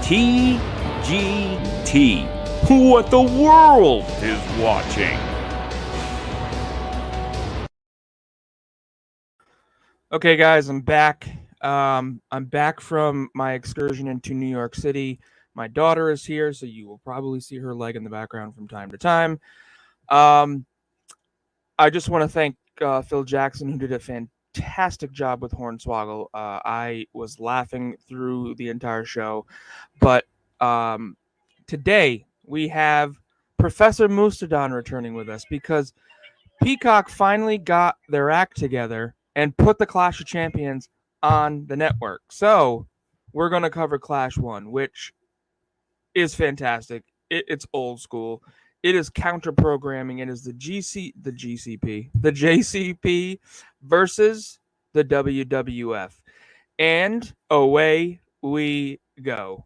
TGT. What the world is watching. Okay, guys, I'm back. I'm back from my excursion into New York City. My daughter is here, so you will probably see her leg in the background from time to time. I just want to thank Phil Jackson, who did a fantastic job with Hornswoggle. I was laughing through the entire show. But today we have Professor Moosetadon returning with us because Peacock finally got their act together and put the Clash of Champions on the network. So we're going to cover Clash 1, which is fantastic. It's old school. It is counter programming. It is the JCP versus the WWF. And away we go.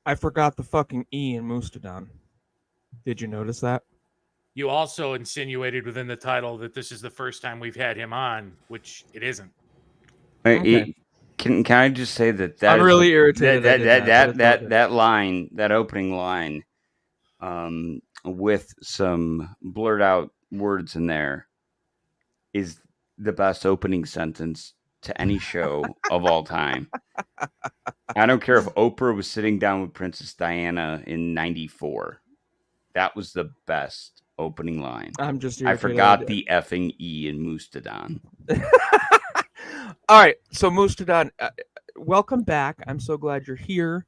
I forgot the fucking E in Moosetadon. Did you notice that? You also insinuated within the title that this is the first time we've had him on, which it isn't. Okay. Can I just say that I'm really irritated. That line, that opening line, with some blurred out words in there, is the best opening sentence to any show of all time. I don't care if Oprah was sitting down with Princess Diana in '94. That was the best opening line. I'm just I irritated. forgot the effing E in Moosetadon. All right, so Moosetadon, welcome back. I'm so glad you're here,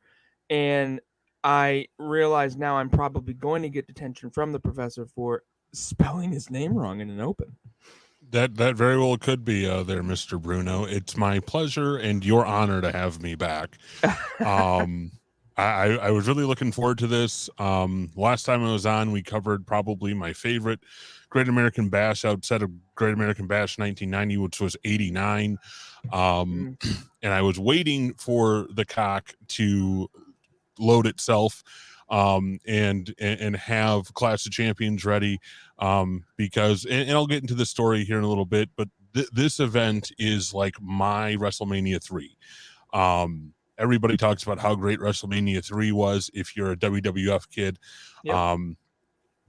and I realize now I'm probably going to get detention from the professor for spelling his name wrong in an open. That very well could be there, Mr. Bruno. It's my pleasure and your honor to have me back. I was really looking forward to this. Last time I was on, we covered probably my favorite Great American Bash outside of Great American Bash 1990, which was 89. And I was waiting for the cock to load itself and have Clash of Champions ready because and I'll get into the story here in a little bit, but this event is like my WrestleMania 3. Everybody talks about how great WrestleMania 3 was if you're a WWF kid. Yep.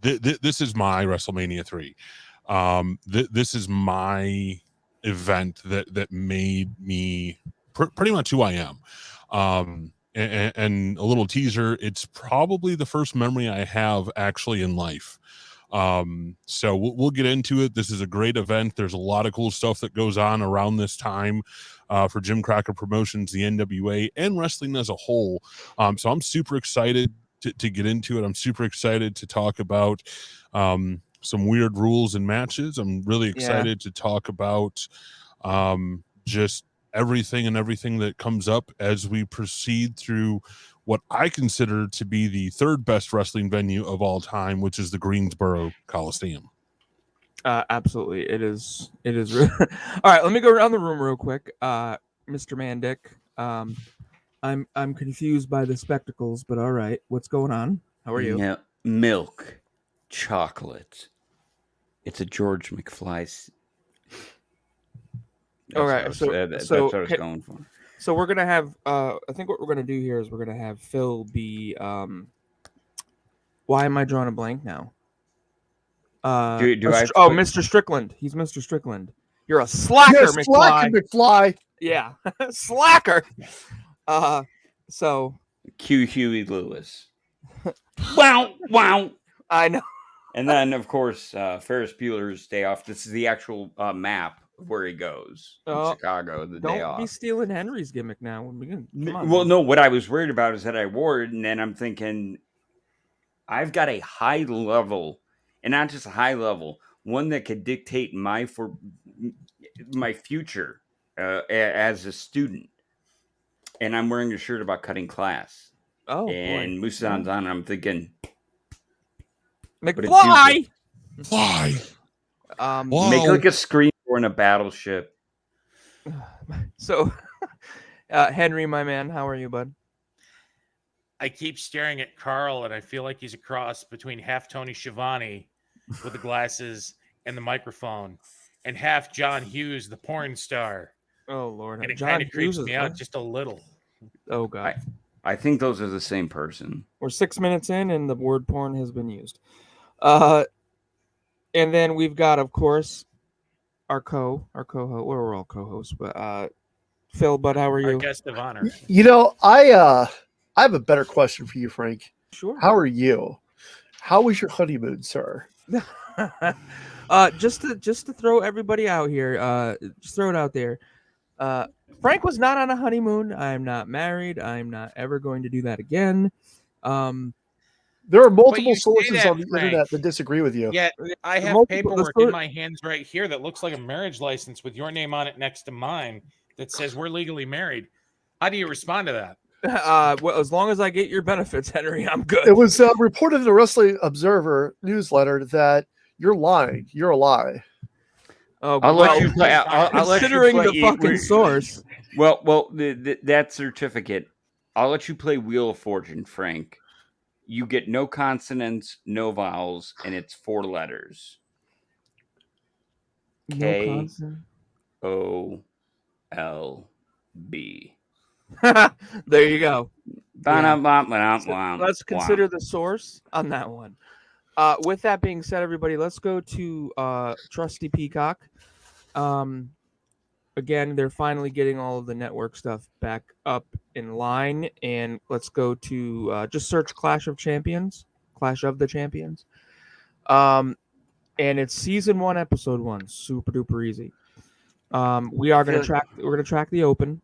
This is my WrestleMania 3. This is my event that made me pretty much who I am. And a little teaser, it's probably the first memory I have actually in life. So we'll get into it. This is a great event. There's a lot of cool stuff that goes on around this time for Jim Crockett Promotions, the NWA, and wrestling as a whole. So I'm super excited to get into it. I'm super excited to talk about some weird rules and matches. I'm really excited to talk about just everything that comes up as we proceed through what I consider to be the third best wrestling venue of all time, which is the Greensboro Coliseum. Absolutely. It is really... All right, let me go around the room real quick. Mr. Mandick, I'm confused by the spectacles, but all right. What's going on? How are you? Yeah, milk, chocolate. It's a George McFly. All right, that's what I was going for. So we're gonna have. I think what we're gonna do here is we're gonna have Phil be. Why am I drawing a blank now? Mr. Strickland. He's Mr. Strickland. You're a slacker, Yes, McFly. slacker McFly. Yeah, slacker. So Q Huey Lewis. Wow, wow. I know. And then, of course, Ferris Bueller's Day Off. This is the actual map of where he goes in Chicago. The day Don't off. be stealing Henry's gimmick now. Well, no. What I was worried about is that I wore it, and then I'm thinking, I've got a high level, and not just a high level, one that could dictate my future as a student. And I'm wearing a shirt about cutting class. Oh, and boy. Moosetadon's on. I'm thinking, McFly. Fly. Whoa. Make like a screen door in a battleship. So, Henry, my man, how are you, bud? I keep staring at Carl, and I feel like he's a cross between half Tony Schiavone with the glasses and the microphone, and half John Hughes, the porn star. Oh, Lord. And it John kind of creeps Hughes me out just a little. Oh, God. I think those are the same person. We're 6 minutes in, and the word porn has been used. And then we've got, of course, our co-host. Well, we're all co-hosts, but Phil, bud, how are you? Our guest of honor. You know, I have a better question for you, Frank. Sure. How are you? How was your honeymoon, sir? Just to throw everybody out here, just throw it out there. Frank was not on a honeymoon. I'm not married. I'm not ever going to do that again. There are multiple you say sources that, on the Frank. internet that disagree with you. Yet I have paperwork in my hands right here that looks like a marriage license with your name on it next to mine that says we're legally married. How do you respond to that? Well, as long as I get your benefits, Henry, I'm good. It was reported in the Wrestling Observer newsletter that you're lying. You're a lie. Oh, I'll let you play. Considering the fucking source. Well, that certificate. I'll let you play Wheel of Fortune, Frank. You get no consonants, no vowels, and it's 4 letters. No K-O-L-B. There you go. Yeah. Let's consider the source on that one. With that being said, everybody, let's go to Trusty Peacock. Again, they're finally getting all of the network stuff back up in line, and let's go to just search Clash of the Champions. And it's season 1, episode 1. Super duper easy. We're gonna track the Open.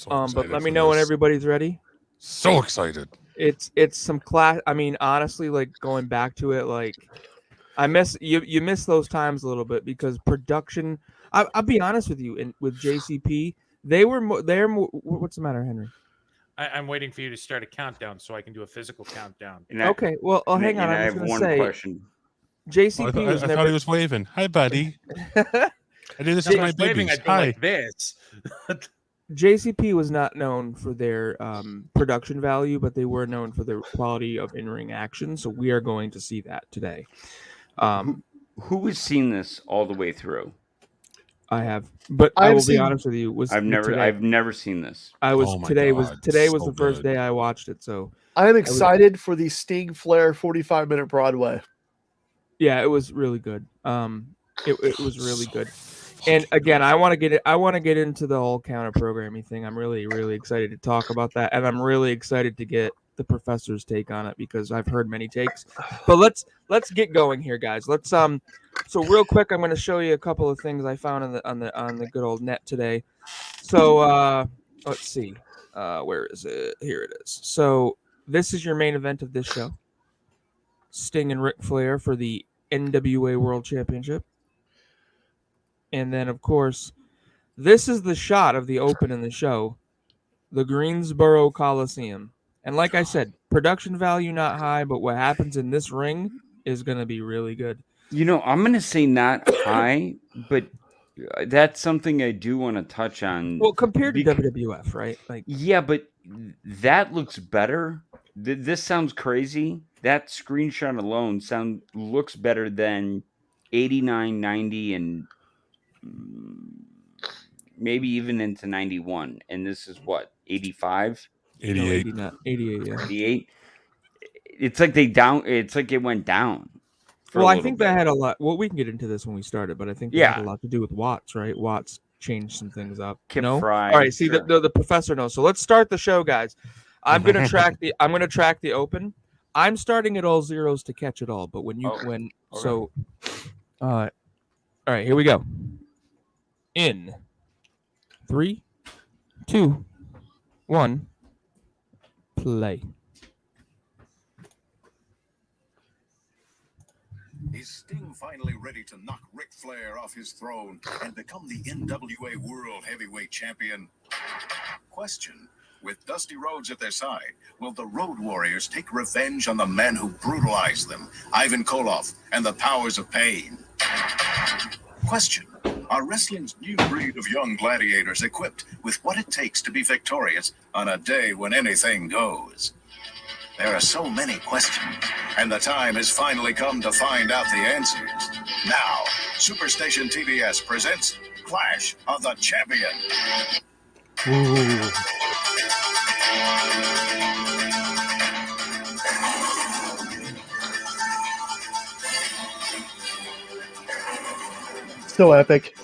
But let me know when everybody's ready. So excited. It's some class. I mean, honestly, like going back to it, like I miss you miss those times a little bit because production. I'll be honest with you, and with JCP, they're more. What's the matter, Henry? I'm waiting for you to start a countdown so I can do a physical countdown. Okay, well, hang on. I have one question. JCP I thought he was waving. Hi, buddy. I do this to my babies. Hi. Like this. JCP was not known for their production value, but they were known for their quality of in-ring action. So we are going to see that today. Who has seen this all the way through? I have, but I will be honest with you. I've never seen this. Today was the first day I watched it. So I am excited for the Sting Flair 45-minute Broadway. Yeah, it was really good. It was really good. And again, I want to get into the whole counter programming thing. I'm really, really excited to talk about that, and I'm really excited to get the professor's take on it because I've heard many takes. But let's get going here, guys. So real quick, I'm going to show you a couple of things I found on the good old net today. So let's see, where is it? Here it is. So this is your main event of this show: Sting and Ric Flair for the NWA World Championship. And then, of course, this is the shot of the Open in the show, the Greensboro Coliseum. And like I said, production value not high, but what happens in this ring is going to be really good. You know, I'm going to say not high, but that's something I do want to touch on. Well, compared to WWF, right? Like, yeah, but that looks better. This sounds crazy. That screenshot alone looks better than 89, 90, and maybe even into 91. And this is what, 85? 88. 88, yeah. 88. It's like it went down. for a I little think bit. that had a lot. Well, we can get into this when we started, but I think that had Yeah. a lot to do with Watts, right? Watts changed some things up. Kip no? Fry, All right. See, sure. the professor knows. So let's start the show, guys. I'm gonna track the open. I'm starting at all zeros to catch it all. But when you Okay. so, all right, here we go. In 3, 2, 1, play. Is Sting finally ready to knock Ric Flair off his throne and become the NWA World Heavyweight Champion? Question: with Dusty Rhodes at their side, will the Road Warriors take revenge on the men who brutalized them, Ivan Koloff and the Powers of Pain? Question: are wrestling's new breed of young gladiators equipped with what it takes to be victorious on a day when anything goes? There are so many questions, and the time has finally come to find out the answers. Now, Superstation TBS presents Clash of the Champion. Ooh. So epic.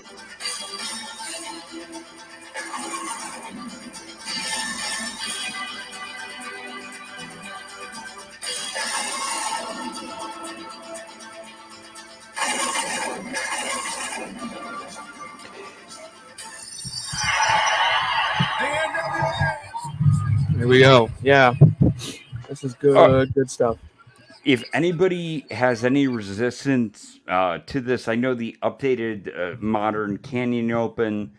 Here we go. Yeah. This is good. Good stuff. If anybody has any resistance to this, I know the updated modern Canyon Open.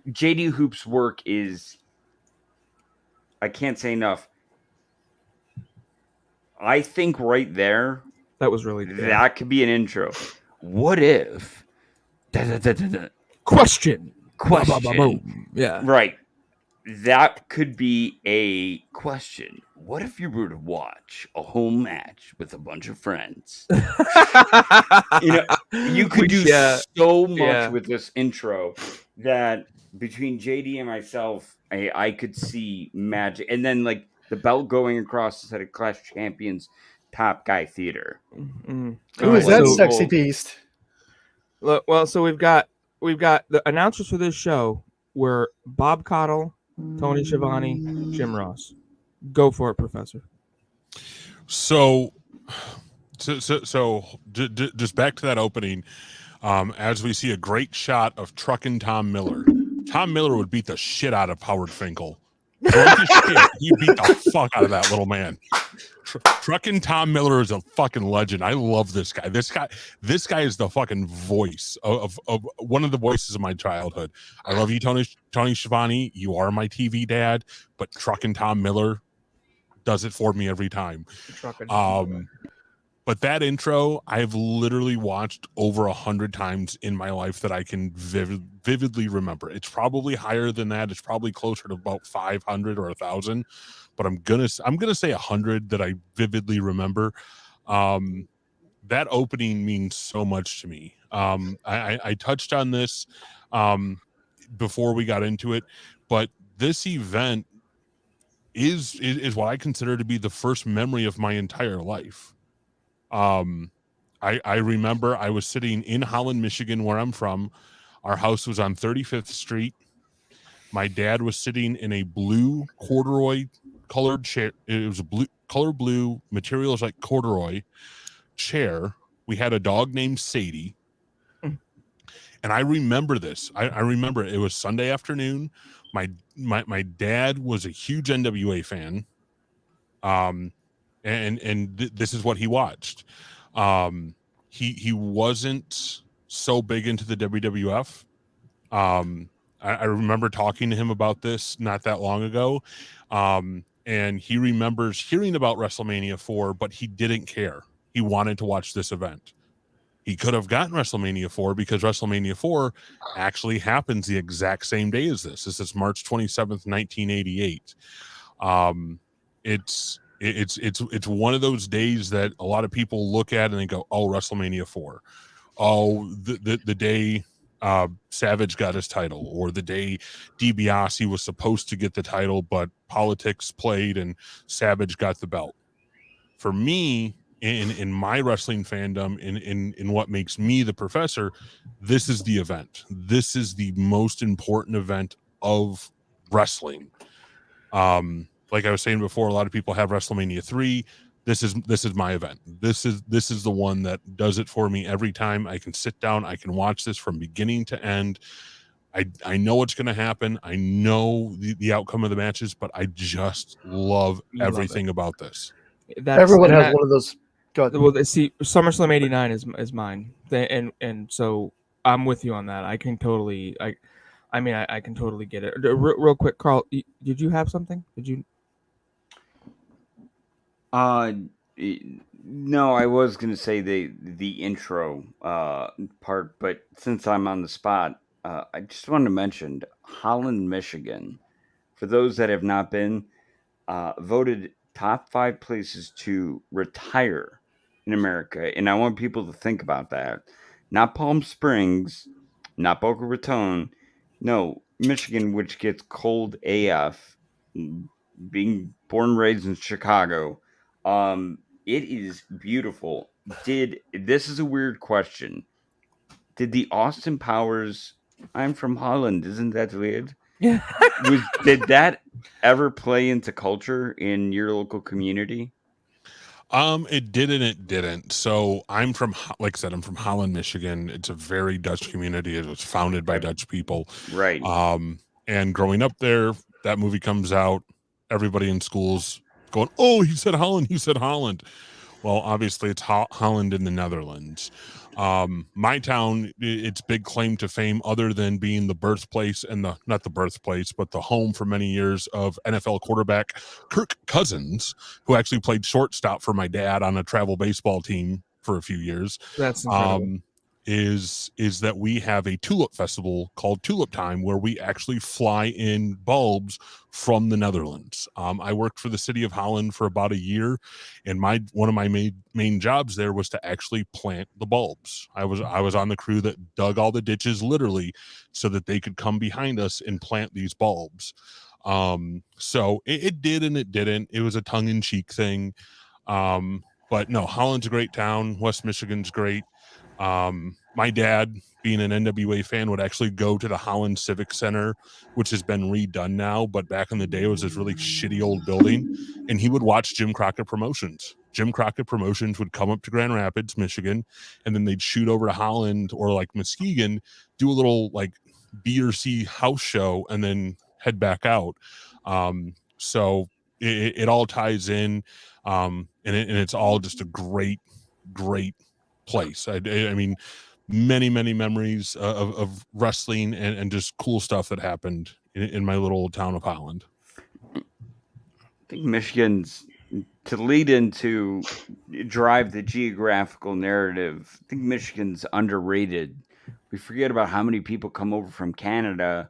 JD Hoop's work is, I can't say enough. I think right there, That was really good. that could be an intro. What if? Question. Question. Yeah. Right. That could be a question. What if you were to watch a home match with a bunch of friends? You could do so much with this intro that between JD and myself, I could see magic. And then like the belt going across the set of Clash Champions Top Guy Theater. Mm-hmm. Who is that sexy beast? Well, so we've got the announcers for this show were Bob Caudle, Tony Schiavone, Jim Ross. Go for it, Professor. So just back to that opening, as we see a great shot of Truckin' Tom Miller. Tom Miller would beat the shit out of Howard Finkel. Drunk as shit, he beat the fuck out of that little man. Truckin' Tom Miller is a fucking legend. I love this guy. This guy is the fucking voice of one of the voices of my childhood. I love you, Tony Schiavone. You are my TV dad, but Truckin' Tom Miller does it for me every time. But that intro, I've literally watched over 100 times in my life that I can vividly remember. It's probably higher than that. It's probably closer to about 500 or 1,000. But I'm gonna say 100 that I vividly remember. That opening means so much to me. I touched on this before we got into it, but this event is what I consider to be the first memory of my entire life. I remember I was sitting in Holland, Michigan, where I'm from. Our house was on 35th Street. My dad was sitting in a blue corduroy colored chair. It was a color blue, materials like corduroy chair. We had a dog named Sadie. And I remember this. I remember it was Sunday afternoon. My dad was a huge NWA fan. This is what he watched. He wasn't so big into the WWF. I remember talking to him about this not that long ago. And he remembers hearing about WrestleMania 4, but he didn't care. He wanted to watch this event. He could have gotten WrestleMania 4 because WrestleMania 4 actually happens the exact same day as this. This is March 27th, 1988. It's one of those days that a lot of people look at and they go, oh, WrestleMania 4. Oh, the day Savage got his title, or the day DiBiase was supposed to get the title, but politics played and Savage got the belt. For me, in my wrestling fandom, in what makes me the professor, this is the event. This is the most important event of wrestling. Like I was saying before, a lot of people have WrestleMania 3. This is my event. This is the one that does it for me every time. I can sit down, I can watch this from beginning to end. I know what's going to happen. I know the outcome of the matches, but I just love everything about this. Everyone has one of those. Go ahead. Well, see, SummerSlam '89 is mine, and so I'm with you on that. I can totally, I mean, I can totally get it. Real quick, Carl, did you have something? Did you? No, I was gonna say the intro part, but since I'm on the spot, I just wanted to mention Holland, Michigan. For those that have not been, voted top 5 places to retire in America, and I want people to think about that. Not Palm Springs, not Boca Raton, no, Michigan, which gets cold AF. Being born and raised in Chicago, it is beautiful. This is a weird question? Did the Austin Powers? I'm from Holland. Isn't that weird? Yeah. Did that ever play into culture in your local community? It did and it didn't. So I'm from, like I said, I'm from Holland, Michigan. It's a very Dutch community. It was founded by Dutch people. Right. And growing up there, that movie comes out, everybody in schools going, "Oh, he said Holland, he said Holland." Well, obviously it's Holland in the Netherlands. My town, its big claim to fame, other than being the birthplace and not the birthplace, but the home for many years of NFL quarterback Kirk Cousins, who actually played shortstop for my dad on a travel baseball team for a few years. That's incredible. Is that we have a tulip festival called Tulip Time, where we actually fly in bulbs from the Netherlands. I worked for the city of Holland for about a year, and one of my main jobs there was to actually plant the bulbs. I was on the crew that dug all the ditches, literally, so that they could come behind us and plant these bulbs. So it did and it didn't. It was a tongue-in-cheek thing. But no, Holland's a great town. West Michigan's great. My dad, being an NWA fan, would actually go to the Holland Civic Center, which has been redone now, but back in the day it was this really shitty old building, and he would watch Jim Crockett Promotions. Jim Crockett Promotions would come up to Grand Rapids, Michigan, and then they'd shoot over to Holland or like Muskegon, do a little like B or C house show, and then head back out. So it all ties in, and it's all just a great place. I mean, many memories of wrestling and just cool stuff that happened in my little town of Holland. I think Michigan's, to lead into drive the geographical narrative, I think Michigan's underrated. We forget about how many people come over from Canada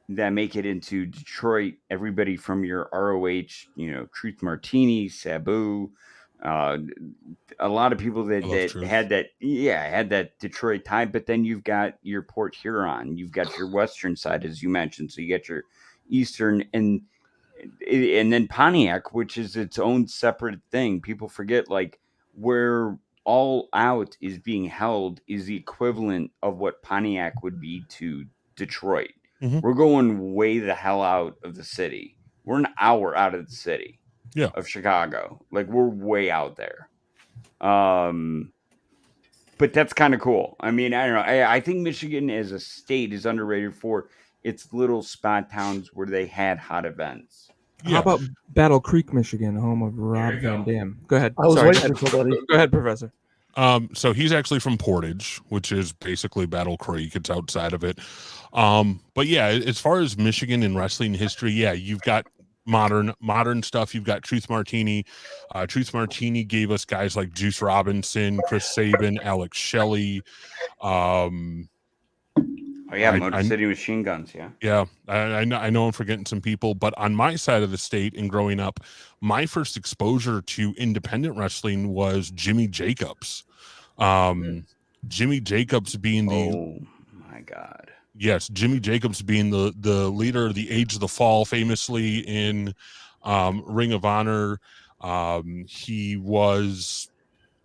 that make it into Detroit. Everybody from your ROH, Truth Martini, Sabu, a lot of people that had that Detroit tie. But then you've got your Port Huron, you've got your western side, as you mentioned. So you get your eastern, and then Pontiac, which is its own separate thing. People forget, like, where All Out is being held is the equivalent of what Pontiac would be to Detroit. Mm-hmm. We're going way the hell out of the city. We're an hour out of the city of Chicago. Like, we're way out there. But that's kind of cool. I mean, I don't know. I think Michigan as a state is underrated for its little spot towns where they had hot events. How about Battle Creek, Michigan, home of Rob Van Dam? Go ahead. I was waiting for somebody. Go ahead, Professor. So he's actually from Portage, which is basically Battle Creek. It's outside of it. But yeah, as far as Michigan and wrestling history, yeah, you've got modern stuff. You've got Truth Martini. Truth Martini gave us guys like Juice Robinson, Chris Sabin, Alex Shelley. Motor City Machine Guns, yeah. I know I'm forgetting some people, but on my side of the state and growing up, my first exposure to independent wrestling was Jimmy Jacobs. Jimmy Jacobs being my God. Yes, Jimmy Jacobs being the leader of the Age of the Fall, famously in Ring of Honor. He was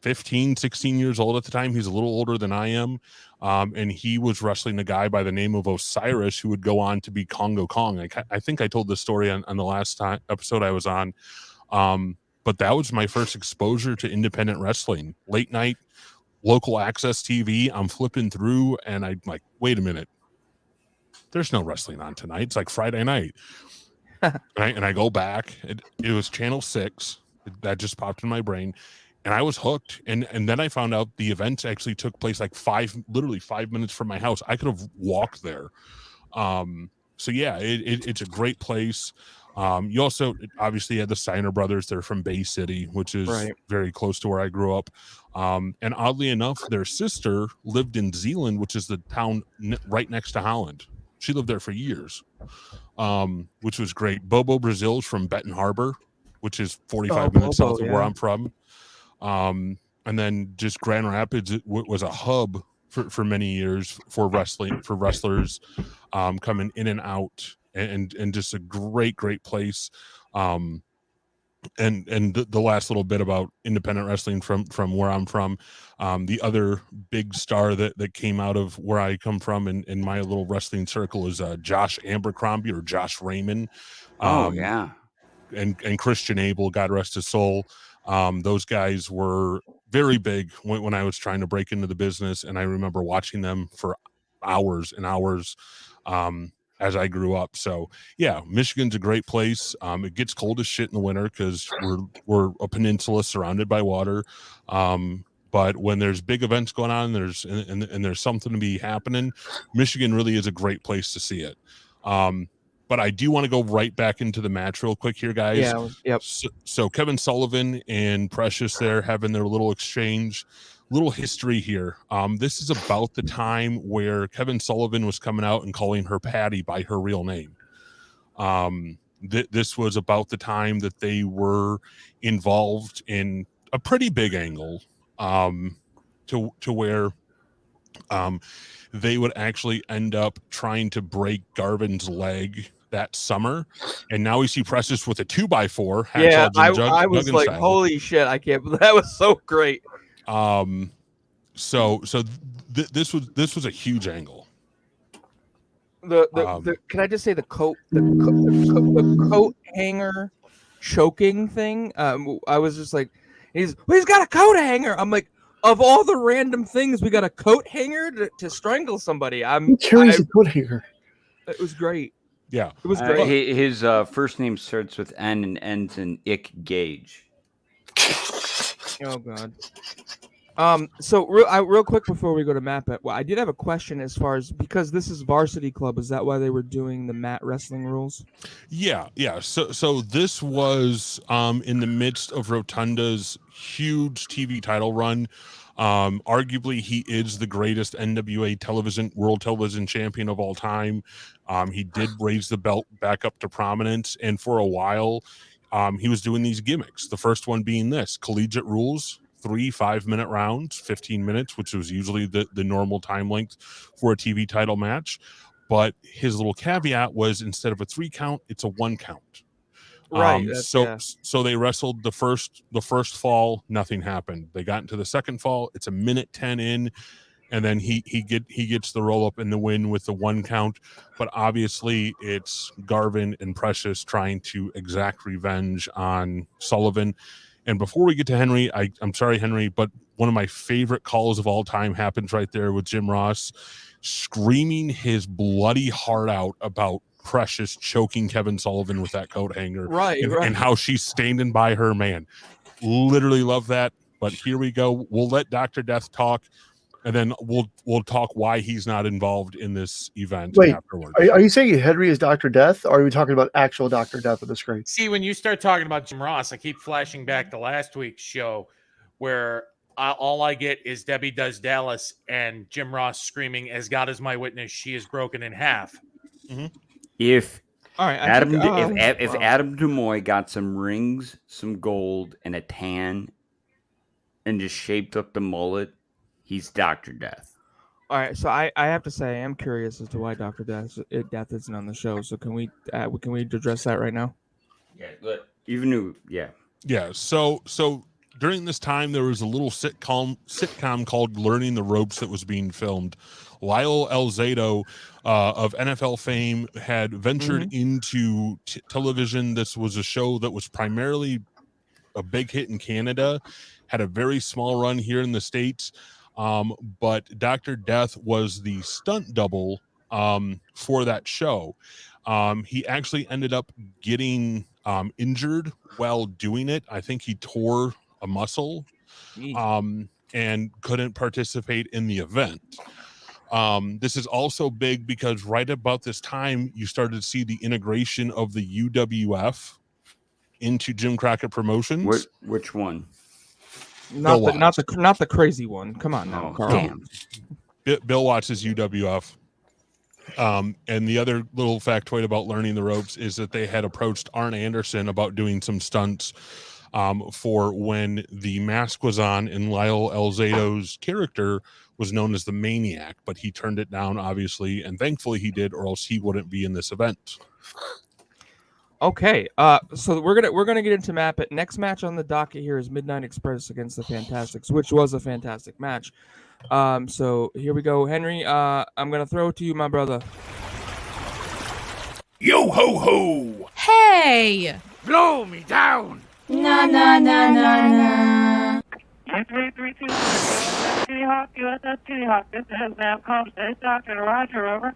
15, 16 years old at the time. He's a little older than I am. And he was wrestling a guy by the name of Osiris, who would go on to be Congo Kong. I think I told this story on the last episode I was on. But that was my first exposure to independent wrestling. Late night, local access TV. I'm flipping through and I'm like, wait a minute. There's no wrestling on tonight. It's like Friday night. and I go back. It was Channel 6. That just popped in my brain. And I was hooked. And then I found out the event actually took place like literally 5 minutes from my house. I could have walked there. So yeah, it's a great place. You also obviously had the Steiner brothers. They're from Bay City, which is very close to where I grew up. And oddly enough, their sister lived in Zeeland, which is the town right next to Holland. She lived there for years, which was great. Bobo Brazil's from Benton Harbor, which is 45 minutes south of where I'm from. And then just Grand Rapids was a hub for many years for wrestlers coming in and out, and just a great place. And the last little bit about independent wrestling from where I'm from, the other big star that came out of where I come from in my little wrestling circle is Josh Abercrombie, or Josh Raymond. And Christian Abel, God rest his soul. Those guys were very big when I was trying to break into the business, and I remember watching them for hours and hours as I grew up. So yeah, Michigan's a great place. It gets cold as shit in the winter because we're a peninsula surrounded by water. But when there's big events going on, there's something to be happening, Michigan really is a great place to see it. But I do want to go right back into the match real quick here, guys. Yeah, yep. So Kevin Sullivan and Precious there having their little exchange, little history here. This is about the time where Kevin Sullivan was coming out and calling her Patty by her real name. This was about the time that they were involved in a pretty big angle, to where they would actually end up trying to break Garvin's leg that summer, and now we see Precious with a 2x4. Yeah, I was like, style. Holy shit! I can't believe that was so great. So this was a huge angle. Can I just say the coat hanger choking thing? I was just like, he's got a coat hanger. I'm like, of all the random things, we got a coat hanger to strangle somebody. Who carries a coat hanger? It was great. Yeah, it was great. His first name starts with N and ends in Ick Gage. Oh god. So real quick before we go to Matt, but I did have a question as far as, because this is Varsity Club, is that why they were doing the mat wrestling rules? Yeah. So this was in the midst of Rotunda's huge TV title run. Arguably, he is the greatest NWA world television champion of all time. He did raise the belt back up to prominence, and for a while, he was doing these gimmicks. The first one being this: collegiate rules. 3 5-minute rounds, 15 minutes, which was usually the normal time length for a TV title match. But his little caveat was, instead of a 3 count, it's a 1 count. Right. So they wrestled the first fall, nothing happened. They got into the second fall, it's a minute 10 in, and then he gets the roll up and the win with the 1 count. But obviously it's Garvin and Precious trying to exact revenge on Sullivan. And before we get to Henry, I'm sorry, Henry, but one of my favorite calls of all time happens right there with Jim Ross screaming his bloody heart out about Precious choking Kevin Sullivan with that coat hanger. Right. And how she's standing by her man. Literally love that. But here we go. We'll let Dr. Death talk, and then we'll talk why he's not involved in this event afterwards. Are you saying Henry is Dr. Death, or are we talking about actual Dr. Death on the screen? See, when you start talking about Jim Ross, I keep flashing back to last week's show where all I get is Debbie Does Dallas and Jim Ross screaming, "As God is my witness, she is broken in half." Mm-hmm. If Adam Demoy got some rings, some gold, and a tan, and just shaped up the mullet, he's Dr. Death. All right, so I have to say, I'm curious as to why Dr. Death isn't on the show. So can we address that right now? Yeah, good. Even new, yeah. Yeah. So during this time, there was a little sitcom called Learning the Ropes that was being filmed. Lyle Alzado of NFL fame had ventured into television. This was a show that was primarily a big hit in Canada, had a very small run here in the States. But Dr. Death was the stunt double for that show. He actually ended up getting injured while doing it. I think he tore a muscle and couldn't participate in the event. This is also big because right about this time, you started to see the integration of the UWF into Jim Crockett Promotions. Which one? Not the crazy one. Come on now, Carl. Damn. Bill Watts' UWF. And the other little factoid about Learning the Ropes is that they had approached Arn Anderson about doing some stunts for when the mask was on and Lyle Alzado's character was known as the Maniac, but he turned it down, obviously, and thankfully he did, or else he wouldn't be in this event. Okay, so we're gonna get into map it. Next match on the docket here is Midnight Express against the Fantastics, which was a fantastic match. So here we go, Henry. I'm gonna throw it to you, my brother. Yo ho ho! Hey! Blow me down! Na na na na na. 332 Kitty Hawk, USS Kitty Hawk. This is Navcom Space Dr. Roger, over.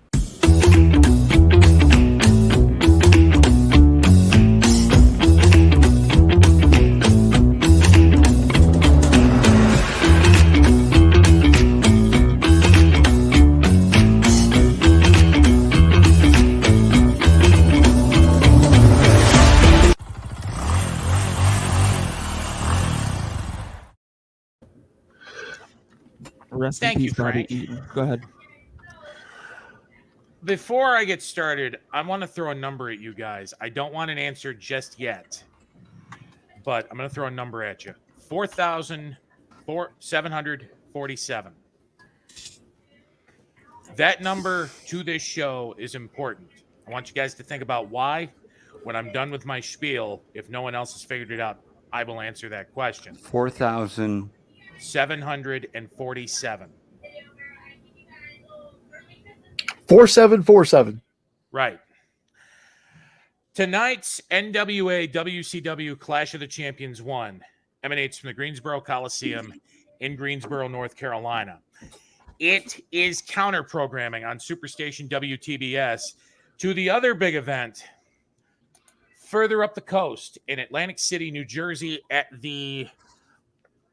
Rest Thank in you, peace, Bobby Frank. Eaton. Go ahead. Before I get started, I want to throw a number at you guys. I don't want an answer just yet, but I'm going to throw a number at you. 4,747. That number to this show is important. I want you guys to think about why. When I'm done with my spiel, if no one else has figured it out, I will answer that question. 4,000. 747. 4747. Right. Tonight's NWA WCW Clash of the Champions 1 emanates from the Greensboro Coliseum in Greensboro, North Carolina. It is counter programming on Superstation WTBS to the other big event further up the coast in Atlantic City, New Jersey,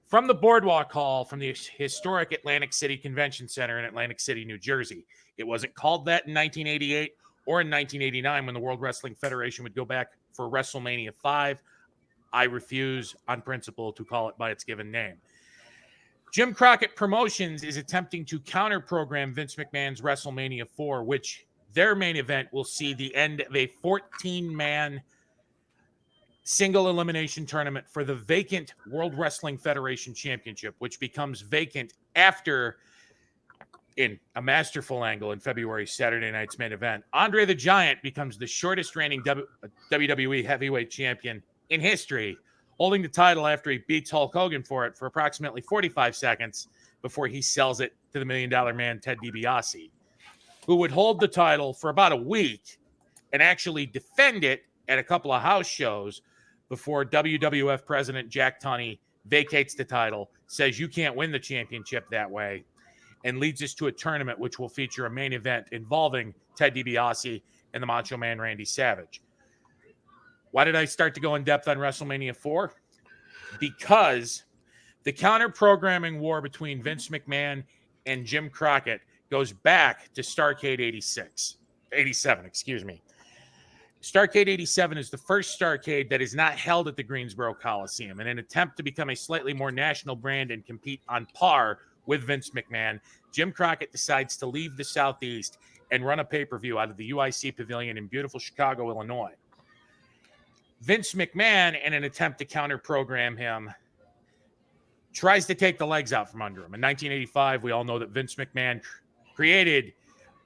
from the Boardwalk Hall from the historic Atlantic City Convention Center in Atlantic City, New Jersey. It wasn't called that in 1988 or in 1989 when the World Wrestling Federation would go back for WrestleMania 5. I refuse on principle to call it by its given name. Jim Crockett Promotions is attempting to counter-program Vince McMahon's WrestleMania 4, which their main event will see the end of a 14-man single elimination tournament for the vacant World Wrestling Federation Championship, which becomes vacant after, in a masterful angle in February, Saturday night's main event, Andre the Giant becomes the shortest reigning WWE heavyweight champion in history, holding the title after he beats Hulk Hogan for it for approximately 45 seconds before he sells it to the $1 Million Man, Ted DiBiase, who would hold the title for about a week and actually defend it at a couple of house shows before WWF President Jack Tunney vacates the title, says you can't win the championship that way, and leads us to a tournament which will feature a main event involving Ted DiBiase and the Macho Man Randy Savage. Why did I start to go in depth on WrestleMania 4? Because the counter-programming war between Vince McMahon and Jim Crockett goes back to Starrcade 87, excuse me. Starrcade 87 is the first Starrcade that is not held at the Greensboro Coliseum. In an attempt to become a slightly more national brand and compete on par with Vince McMahon, Jim Crockett decides to leave the Southeast and run a pay-per-view out of the UIC Pavilion in beautiful Chicago, Illinois. Vince McMahon, in an attempt to counter-program him, tries to take the legs out from under him. In 1985, we all know that Vince McMahon created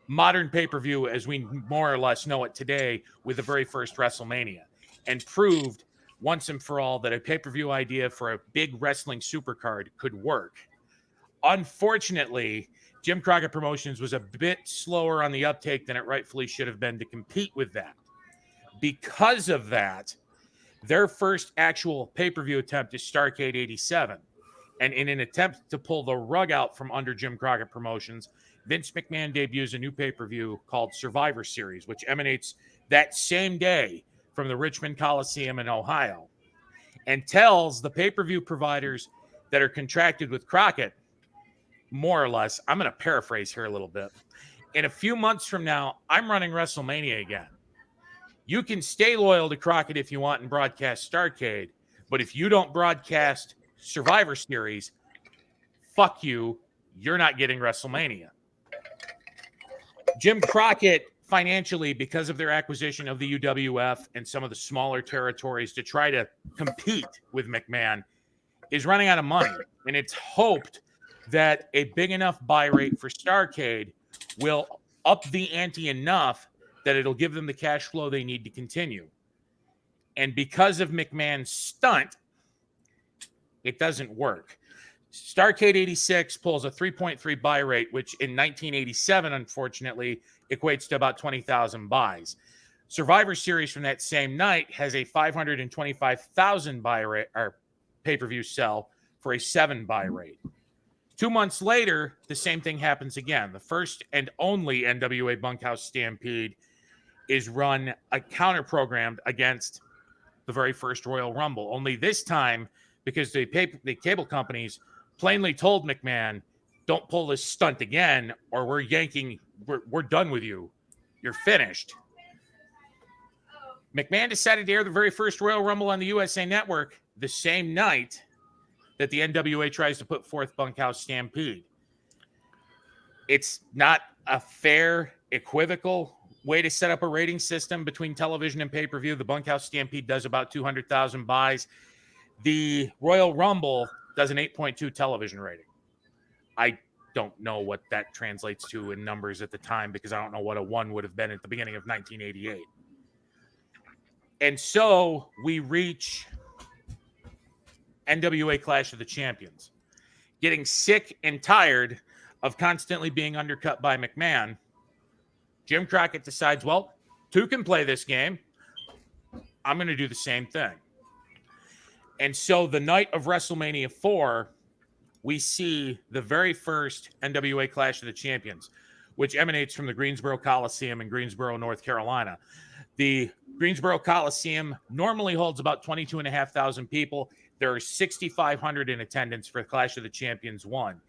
modern pay-per-view as we more or less know it today with the very first WrestleMania, and proved once and for all that a pay-per-view idea for a big wrestling supercard could work. Unfortunately, Jim Crockett Promotions was a bit slower on the uptake than it rightfully should have been to compete with that. Because of that, their first actual pay-per-view attempt is Starrcade 87. And in an attempt to pull the rug out from under Jim Crockett Promotions, Vince McMahon debuts a new pay-per-view called Survivor Series, which emanates that same day from the Richmond Coliseum in Ohio, and tells the pay-per-view providers that are contracted with Crockett, more or less, I'm going to paraphrase here a little bit, in a few months from now, I'm running WrestleMania again. You can stay loyal to Crockett if you want and broadcast Starrcade, but if you don't broadcast Survivor Series, fuck you, you're not getting WrestleMania. Jim Crockett, financially, because of their acquisition of the UWF and some of the smaller territories to try to compete with McMahon, is running out of money. And it's hoped that a big enough buy rate for Starrcade will up the ante enough that it'll give them the cash flow they need to continue. And because of McMahon's stunt, it doesn't work. Starrcade 86 pulls a 3.3 buy rate, which in 1987, unfortunately, equates to about 20,000 buys. Survivor Series from that same night has a 525,000 buy rate or pay-per-view sell for a 7 buy rate. 2 months later, the same thing happens again. The first and only NWA Bunkhouse Stampede is run counter-programmed against the very first Royal Rumble. Only this time, because the cable companies plainly told McMahon, don't pull this stunt again, or we're done with you. You're finished. McMahon decided to air the very first Royal Rumble on the USA Network the same night that the NWA tries to put forth Bunkhouse Stampede. It's not a fair, equivocal way to set up a rating system between television and pay-per-view. The Bunkhouse Stampede does about 200,000 buys. The Royal Rumble does an 8.2 television rating. I don't know what that translates to in numbers at the time because I don't know what a 1 would have been at the beginning of 1988. And so we reach NWA Clash of the Champions. Getting sick and tired of constantly being undercut by McMahon, Jim Crockett decides, well, 2 can play this game. I'm going to do the same thing. And so the night of WrestleMania 4, we see the very first NWA Clash of the Champions, which emanates from the Greensboro Coliseum in Greensboro, North Carolina. The Greensboro Coliseum normally holds about 22,500 people. There are 6,500 in attendance for Clash of the Champions 1.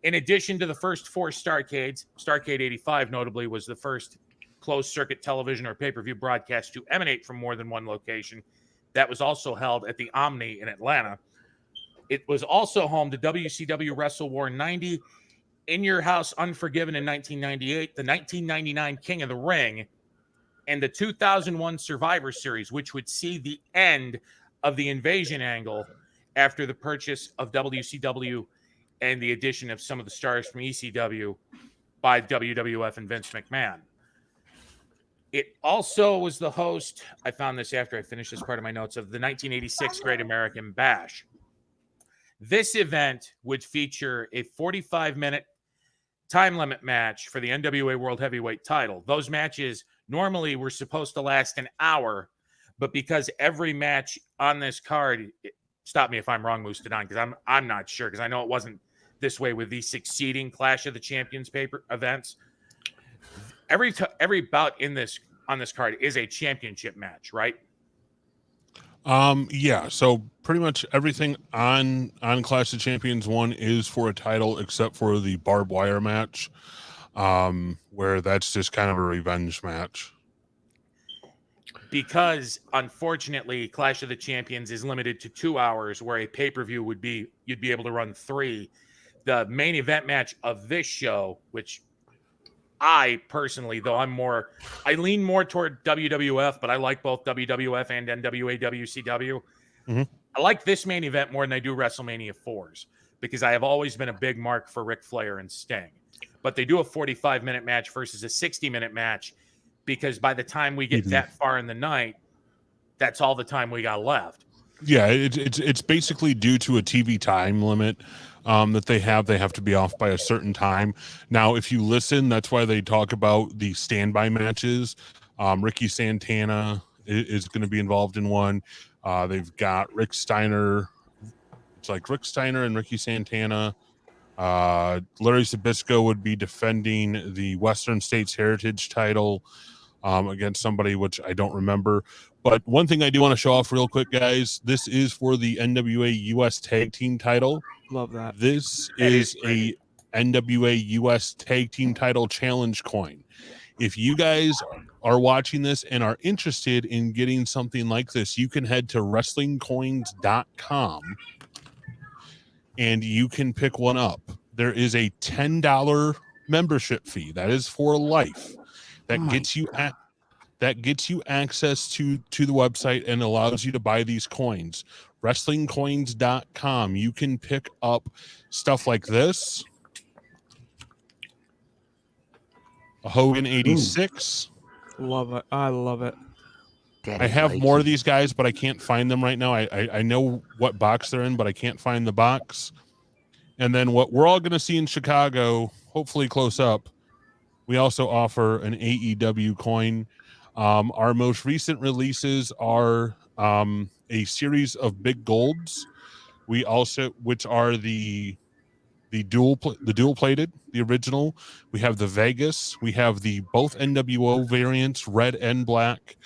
In addition to the first 4 Starrcades, Starrcade 85 notably was the first closed-circuit television or pay-per-view broadcast to emanate from more than one location. That was also held at the Omni in Atlanta. It was also home to WCW Wrestle War 90, In Your House Unforgiven in 1998, the 1999 King of the Ring, and the 2001 Survivor Series, which would see the end of the invasion angle after the purchase of WCW and the addition of some of the stars from ECW by WWF and Vince McMahon. It also was the host, I found this after I finished this part of my notes, of the 1986 Great American Bash. This event would feature a 45-minute time limit match for the NWA World Heavyweight title. Those matches normally were supposed to last an hour, but because every match on this card, stop me if I'm wrong, Moosetadon, because I'm not sure, because I know it wasn't this way with the succeeding Clash of the Champions paper events. Every bout on this card is a championship match, right? Yeah, so pretty much everything on Clash of Champions 1 is for a title except for the barbed wire match, where that's just kind of a revenge match. Because unfortunately, Clash of the Champions is limited to 2 hours, where a pay-per-view you'd be able to run 3. The main event match of this show, which I personally, though I lean more toward WWF, but I like both WWF and NWA WCW. Mm-hmm. I like this main event more than I do WrestleMania 4s because I have always been a big mark for Ric Flair and Sting. But they do a 45-minute match versus a 60-minute match because by the time we get that far in the night, that's all the time we got left. Yeah, it's basically due to a TV time limit that they have. They have to be off by a certain time. Now, if you listen, that's why they talk about the standby matches. Ricky Santana is going to be involved in one. They've got Rick Steiner. It's like Rick Steiner and Ricky Santana. Larry Zbyszko would be defending the Western States Heritage title against somebody which I don't remember. But one thing I do want to show off real quick, guys, this is for the NWA US Tag Team title. Love that. This That is is a NWA US Tag Team title challenge coin. If you guys are watching this and are interested in getting something like this, you can head to wrestlingcoins.com and you can pick one up. There is a $10 membership fee. That is for life. That gets you access to the website and allows you to buy these coins. Wrestlingcoins.com. You can pick up stuff like this. A Hogan 86. Love it. I love it. I have more of these guys, but I can't find them right now. I know what box they're in, but I can't find the box. And then what we're all going to see in Chicago, hopefully close up, we also offer an AEW coin. Our most recent releases are a series of big golds. We also, which are the dual plated, the original. We have the Vegas. We have the both NWO variants, red and black.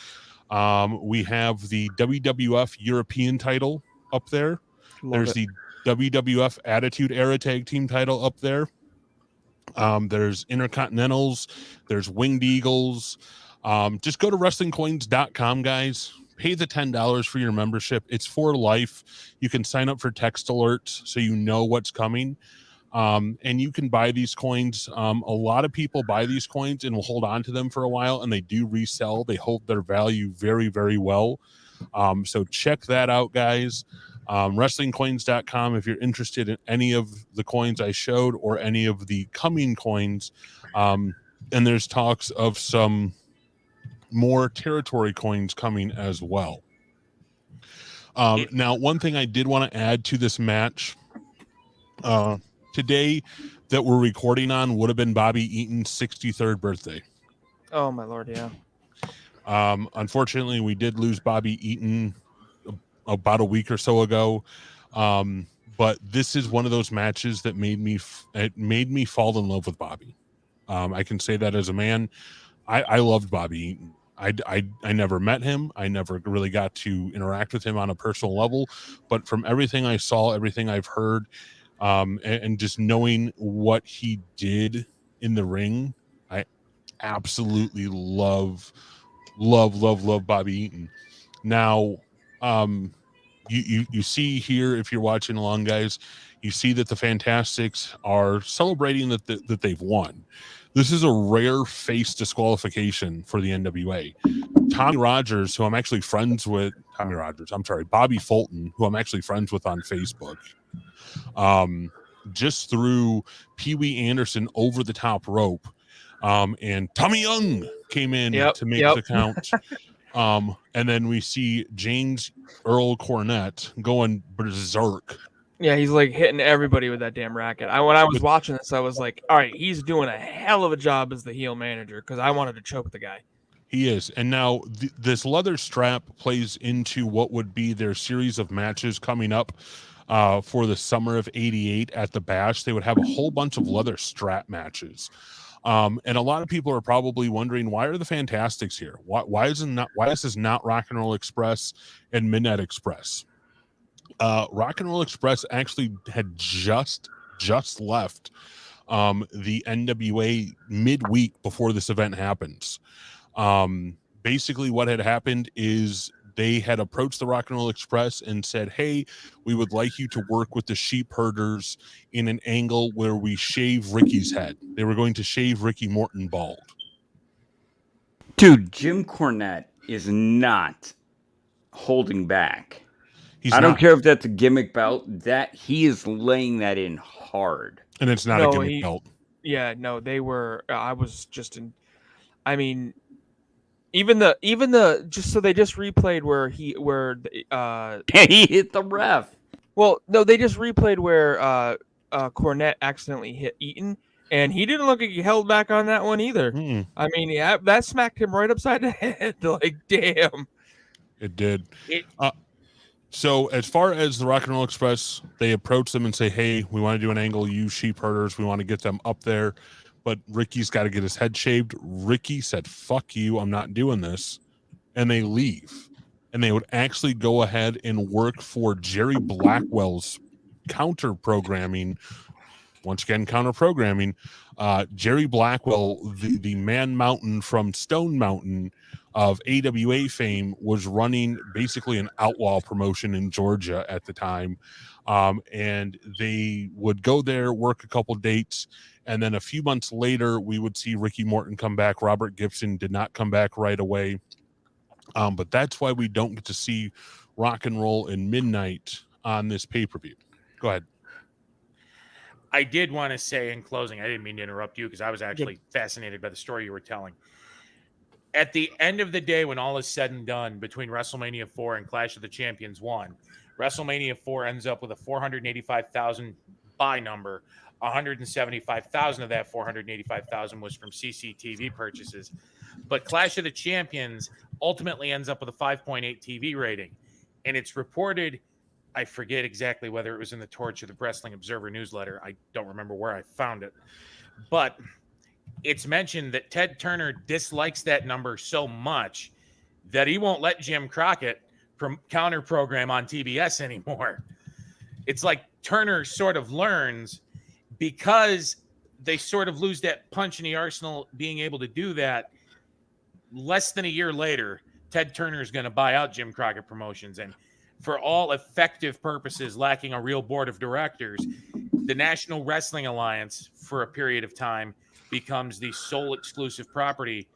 We have the WWF European title up there. There's the WWF Attitude Era Tag Team title up there. There's Intercontinentals, there's Winged Eagles. Just go to WrestlingCoins.com, guys. Pay the $10 for your membership. It's for life. You can sign up for text alerts so you know what's coming. And you can buy these coins. A lot of people buy these coins and will hold on to them for a while, and they do resell. They hold their value very, very well. So check that out, guys. WrestlingCoins.com if you're interested in any of the coins I showed or any of the coming coins. And there's talks of some more territory coins coming as well. Now, one thing I did want to add to this match today that we're recording on would have been Bobby Eaton's 63rd birthday. Oh my Lord, yeah. Unfortunately, we did lose Bobby Eaton about a week or so ago. But this is one of those matches that made me fall in love with Bobby. I can say that as a man. I loved Bobby Eaton. I never met him. I never really got to interact with him on a personal level, but from everything I saw, everything I've heard, and just knowing what he did in the ring, I absolutely love Bobby Eaton. Now, you see here, if you're watching along, guys, you see that the Fantastics are celebrating that they've won. This is a rare face disqualification for the NWA. Tommy Rogers, who I'm actually friends with, Bobby Fulton, who I'm actually friends with on Facebook, just threw Pee Wee Anderson over the top rope, and Tommy Young came in to make the count. And then we see James Earl Cornette going berserk. Yeah, he's like hitting everybody with that damn racket. When I was watching this, I was like, all right, he's doing a hell of a job as the heel manager because I wanted to choke the guy. He is. And now this leather strap plays into what would be their series of matches coming up for the summer of '88 at the Bash. They would have a whole bunch of leather strap matches. And a lot of people are probably wondering, why are the Fantastics here? Why is this not Rock and Roll Express and Midnight Express? Rock and Roll Express actually had just left the NWA midweek before this event happens. Basically what had happened is they had approached the Rock and Roll Express and said, hey, we would like you to work with the sheep herders in an angle where we shave Ricky's head. They were going to shave Ricky Morton bald. Dude, Jim Cornette is not holding back. I don't care if that's a gimmick belt, that he is laying that in hard. And it's not a gimmick belt. Yeah, no, they were, I was just in, I mean, Even the just so they just replayed where he hit the ref. Well, no, they just replayed where Cornette accidentally hit Eaton, and he didn't look like he held back on that one either. Mm-mm. I mean, yeah, that smacked him right upside the head. Like, damn. It did. So as far as the Rock and Roll Express, they approach them and say, hey, we want to do an angle, use sheep herders. We want to get them up there. But Ricky's got to get his head shaved. Ricky said, fuck you, I'm not doing this. And they leave. And they would actually go ahead and work for Jerry Blackwell's counter programming. Once again, counter programming. Jerry Blackwell, the Man Mountain from Stone Mountain of AWA fame, was running basically an outlaw promotion in Georgia at the time. And they would go there, work a couple dates, and then a few months later, we would see Ricky Morton come back. Robert Gibson did not come back right away. But that's why we don't get to see Rock and Roll in Midnight on this pay-per-view. Go ahead. I did want to say in closing, I didn't mean to interrupt you because I was actually fascinated by the story you were telling. At the end of the day, when all is said and done, between WrestleMania 4 and Clash of the Champions 1, WrestleMania 4 ends up with a 485,000 buy number. 175,000 of that 485,000 was from CCTV purchases. But Clash of the Champions ultimately ends up with a 5.8 TV rating. And it's reported, I forget exactly whether it was in the Torch or the Wrestling Observer newsletter. I don't remember where I found it. But it's mentioned that Ted Turner dislikes that number so much that he won't let Jim Crockett counter program on TBS anymore. It's like Turner sort of learns, because they sort of lose that punch in the arsenal being able to do that. Less than a year later, Ted Turner is going to buy out Jim Crockett Promotions. And for all effective purposes, lacking a real board of directors, the National Wrestling Alliance, for a period of time, becomes the sole exclusive property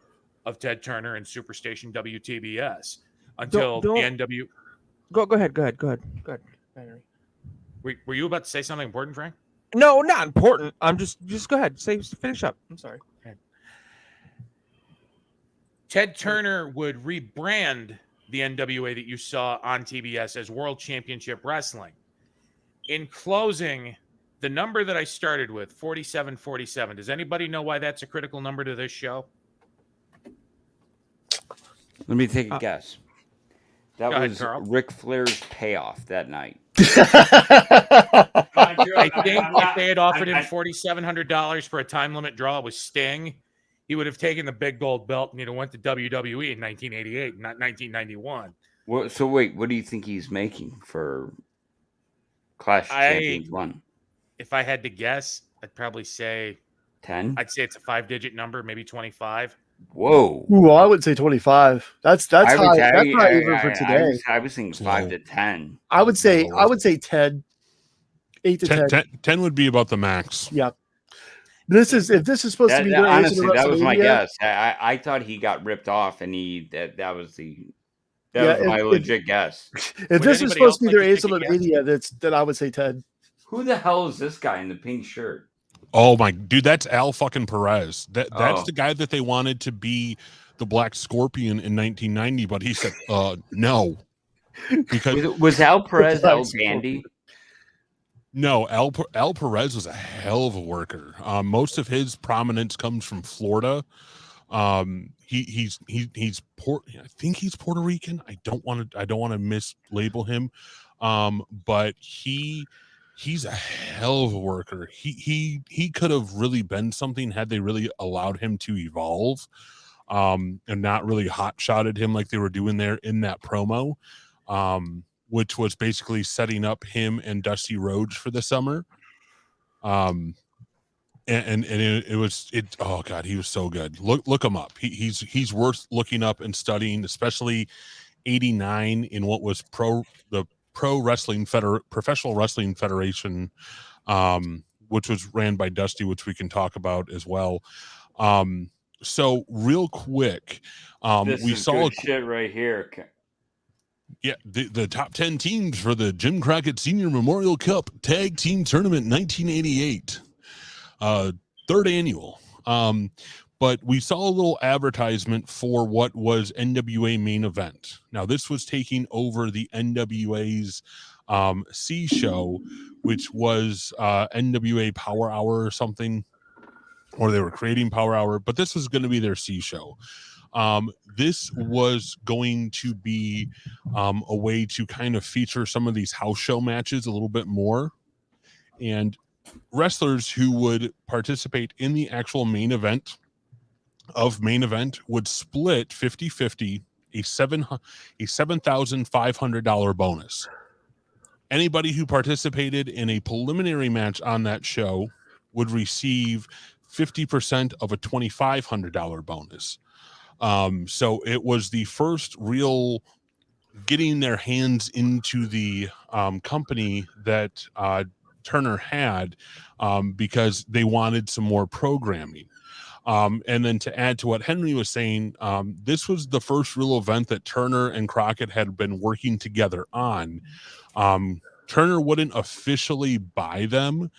of Ted Turner and Superstation WTBS until the NW. Go ahead. Henry. Were you about to say something important, Frank? No, not important. I'm just go ahead. Finish up. I'm sorry. Okay. Ted Turner would rebrand the NWA that you saw on TBS as World Championship Wrestling. In closing, the number that I started with, 4747, does anybody know why that's a critical number to this show? Let me take a guess. That Go ahead, was Carl. Ric Flair's payoff that night. I think if they had offered him $4,700 for a time limit draw with Sting, he would have taken the big gold belt and he'd have went to WWE in 1988, not 1991. Well, so wait, what do you think he's making for Clash of Champions 1? If I had to guess, I'd probably say 10. I'd say it's a 5-digit number, maybe 25. Whoa. Ooh, I would say 25. That's high. That's high even for today. I was thinking 5 to 10. I would say 10. 8 to 10. 10 would be about the max. Yeah. If this is supposed to be their honestly, that was my guess. I thought he got ripped off, and that was my legit guess. If this is supposed to be their Ace of Media, then I would say 10. Who the hell is this guy in the pink shirt? Oh my dude, that's Al fucking Perez. That's the guy that they wanted to be the Black Scorpion in 1990, but he said no. Because was Al Perez El Dandy? No, Al Perez was a hell of a worker. Most of his prominence comes from Florida. I think he's Puerto Rican. I don't want to mislabel him. But he's a hell of a worker. He could have really been something had they really allowed him to evolve, and not really hot-shotted him like they were doing there in that promo. Which was basically setting up him and Dusty Rhodes for the summer. And it was oh God, he was so good. Look him up. He's worth looking up and studying, especially 89 in what was the Professional Wrestling Federation, which was ran by Dusty, which we can talk about as well. So real quick, we saw good shit right here. Yeah, the top 10 teams for the Jim Crockett Senior Memorial Cup Tag Team Tournament 1988, third annual. but we saw a little advertisement for what was NWA Main Event. Now, this was taking over the NWA's C show, which was NWA Power Hour or something, or they were creating Power Hour, but this was going to be their C show. This was going to be a way to kind of feature some of these house show matches a little bit more. And wrestlers who would participate in the actual main event would split 50-50 a $7,500 bonus. Anybody who participated in a preliminary match on that show would receive 50% of a $2,500 bonus. So it was the first real getting their hands into the company that Turner had, because they wanted some more programming. And then to add to what Henry was saying, this was the first real event that Turner and Crockett had been working together on. Turner wouldn't officially buy them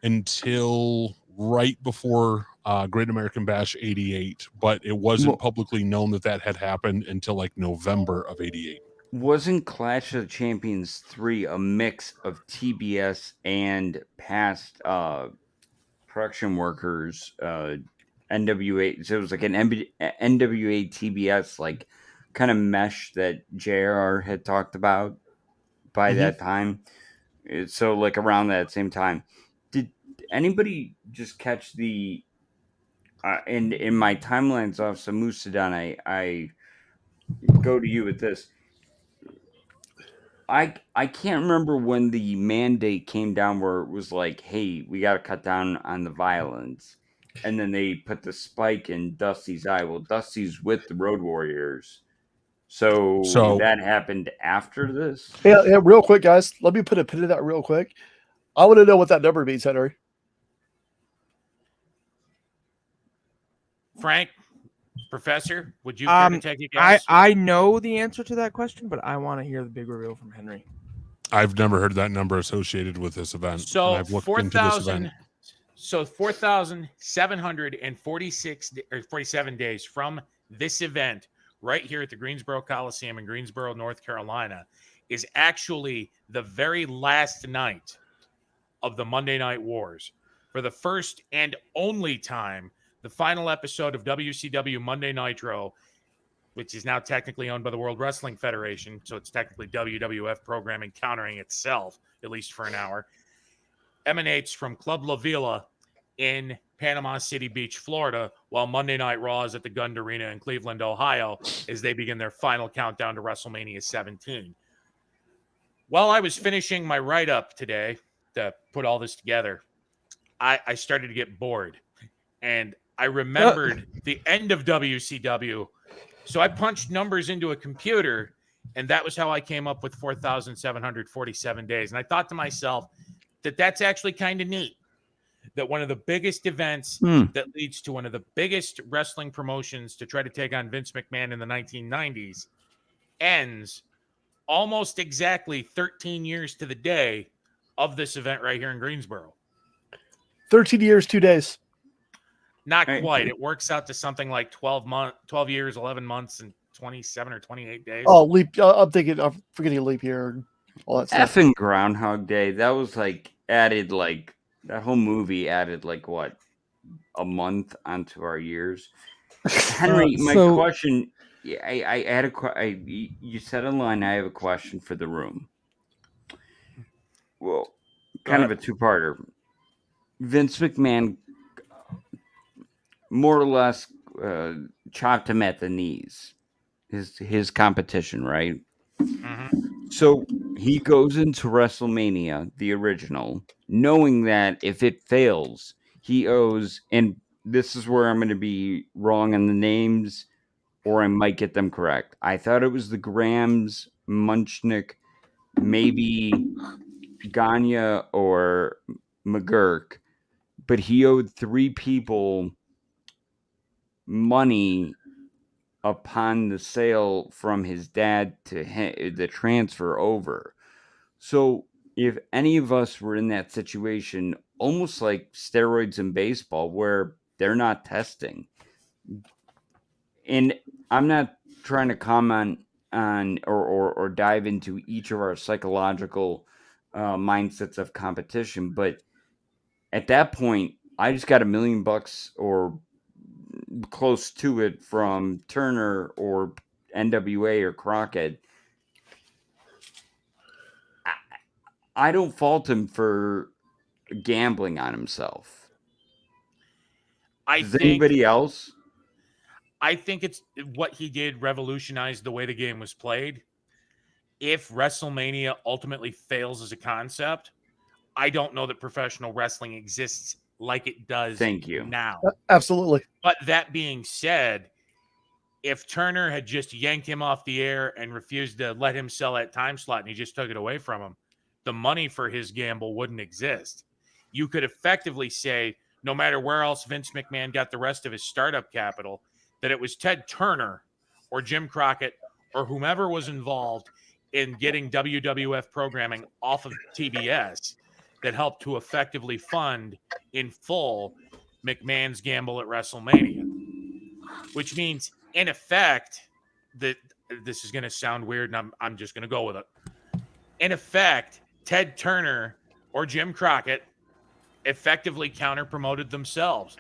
until right before Great American Bash 88, but it wasn't publicly known that had happened until like November of 88. Wasn't Clash of the Champions 3 a mix of TBS and past production workers, NWA? So it was like an NWA TBS like kind of mesh that JR had talked about by that time. So like around that same time, did anybody just catch the in my timelines off some Moosetadon? I go to you with this. I can't remember when the mandate came down where it was like, hey, we got to cut down on the violence. And then they put the spike in Dusty's eye. Well, Dusty's with the Road Warriors. So that happened after this? Yeah, real quick, guys. Let me put a pin in that real quick. I want to know what that number means, Henry. Frank, Professor, would you care to take a guess? I know the answer to that question, but I want to hear the big reveal from Henry. I've never heard that number associated with this event. So and I've looked into this event. So 4,747 days from this event right here at the Greensboro Coliseum in Greensboro, North Carolina, is actually the very last night of the Monday Night Wars. For the first and only time, the final episode of WCW Monday Nitro, which is now technically owned by the World Wrestling Federation, so it's technically WWF programming countering itself, at least for an hour, emanates from Club La Villa in Panama City Beach, Florida, while Monday Night Raw is at the Gund Arena in Cleveland, Ohio, as they begin their final countdown to WrestleMania 17. While I was finishing my write-up today to put all this together, I started to get bored. And I remembered the end of WCW. So I punched numbers into a computer, and that was how I came up with 4,747 days. And I thought to myself that that's actually kind of neat, that one of the biggest events that leads to one of the biggest wrestling promotions to try to take on Vince McMahon in the 1990s ends almost exactly 13 years to the day of this event right here in Greensboro. 13 years, 2 days. Not quite. It works out to something like 12 years, 11 months, and 27 or 28 days. Oh, leap! I'm forgetting leap year and all that stuff. Effing Groundhog Day. That was like added like that whole movie added like what, a month onto our years. Henry, my question. I had you said online. I have a question for the room. Well, kind of a two-parter. Vince McMahon more or less chopped him at the knees. His competition, right? Mm-hmm. So he goes into WrestleMania, the original, knowing that if it fails, he owes, and this is where I'm going to be wrong on the names, or I might get them correct. I thought it was the Grahams, Munchnick, maybe Gagne or McGurk, but he owed 3 people money upon the sale from his dad to him, the transfer over. So if any of us were in that situation, almost like steroids in baseball, where they're not testing. And I'm not trying to comment on or dive into each of our psychological mindsets of competition, but at that point, I just got $1 million or close to it from Turner or NWA or Crockett. I don't fault him for gambling on himself. Does anybody else? I think it's what he did revolutionized the way the game was played. If WrestleMania ultimately fails as a concept, I don't know that professional wrestling exists like it does Thank you. now. Absolutely. But that being said, if Turner had just yanked him off the air and refused to let him sell that time slot and he just took it away from him, the money for his gamble wouldn't exist. You could effectively say, no matter where else Vince McMahon got the rest of his startup capital, that it was Ted Turner or Jim Crockett or whomever was involved in getting WWF programming off of TBS that helped to effectively fund in full McMahon's gamble at WrestleMania. Which means, in effect, that this is going to sound weird, and I'm just going to go with it. In effect, Ted Turner or Jim Crockett effectively counter-promoted themselves.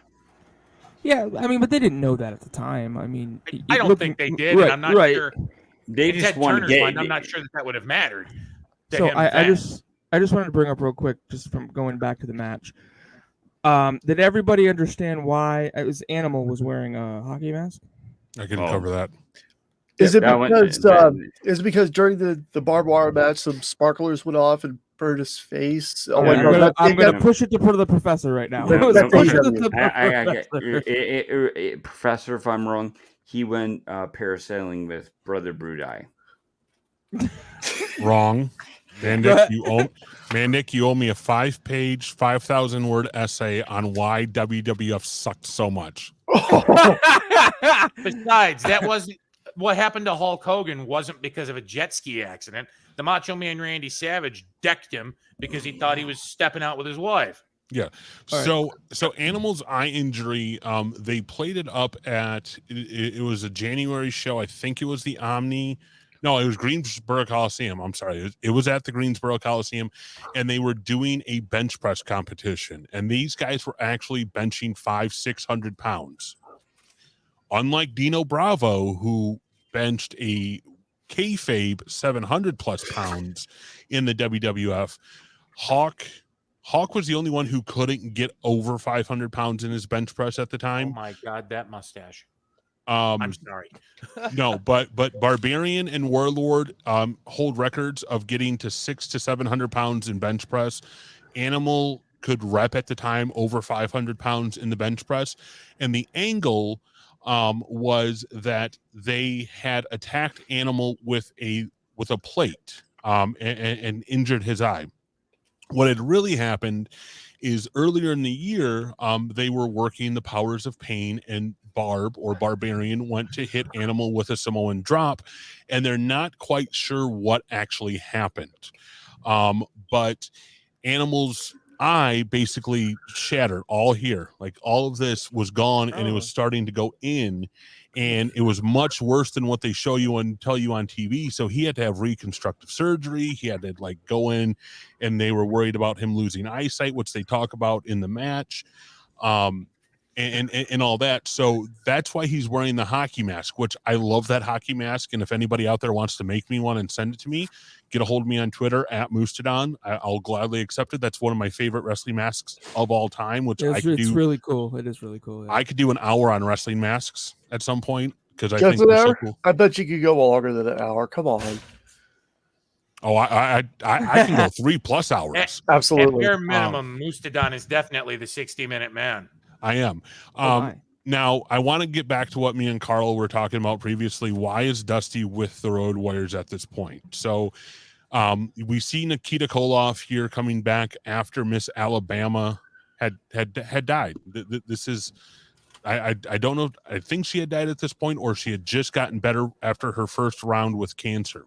Yeah, I mean, but they didn't know that at the time. I mean, I don't think they did, and I'm not sure. They in just Ted want Turner's mind, I'm not sure that would have mattered. So I just wanted to bring up real quick, just from going back to the match. Did everybody understand why Animal was wearing a hockey mask? I can cover that. Is it because during the barbed wire match some sparklers went off and burned his face? Oh, I'm gonna push it to the professor right now. Professor, if I'm wrong, he went parasailing with Brother Brudai. Wrong. Mandic, you owe me a 5-page, 5,000-word essay on why WWF sucked so much. Besides, that wasn't what happened to Hulk Hogan. Wasn't because of a jet ski accident. The Macho Man Randy Savage decked him because he thought he was stepping out with his wife. Yeah. So Animal's eye injury, they played it up at it was a January show. I think it was the Omni. No, it was Greensboro Coliseum. I'm sorry. It was at the Greensboro Coliseum, and they were doing a bench press competition. And these guys were actually benching 500-600 pounds. Unlike Dino Bravo, who benched a kayfabe 700+ pounds in the WWF, Hawk was the only one who couldn't get over 500 pounds in his bench press at the time. Oh my God, that mustache. I'm sorry. No, but Barbarian and Warlord hold records of getting to 600 to 700 pounds in bench press. Animal could rep at the time over 500 pounds in the bench press, and the angle was that they had attacked Animal with a plate and injured his eye. What had really happened is earlier in the year, they were working the powers of pain, and Barbarian went to hit Animal with a Samoan drop, and they're not quite sure what actually happened. But Animal's eye basically shattered all here. Like all of this was gone, and it was starting to go in, and it was much worse than what they show you and tell you on TV. So he had to have reconstructive surgery. He had to go in, and they were worried about him losing eyesight, which they talk about in the match. And all that. So that's why he's wearing the hockey mask, which I love that hockey mask. And if anybody out there wants to make me one and send it to me, get a hold of me on Twitter at Moosetadon. I'll gladly accept it. That's one of my favorite wrestling masks of all time, which it's really cool. It is really cool. Yeah. I could do an hour on wrestling masks at some point because I Just think they're so an hour? cool. I bet you could go longer than an hour. Come on. Oh, I can go 3+ hours. Absolutely. At bare minimum, Moosetadon is definitely the 60-minute man. I am. Now, I want to get back to what me and Carl were talking about previously. Why is Dusty with the Road Warriors at this point? So we see Nikita Koloff here coming back after Miss Alabama had died. This is, I don't know. I think she had died at this point, or she had just gotten better after her first round with cancer.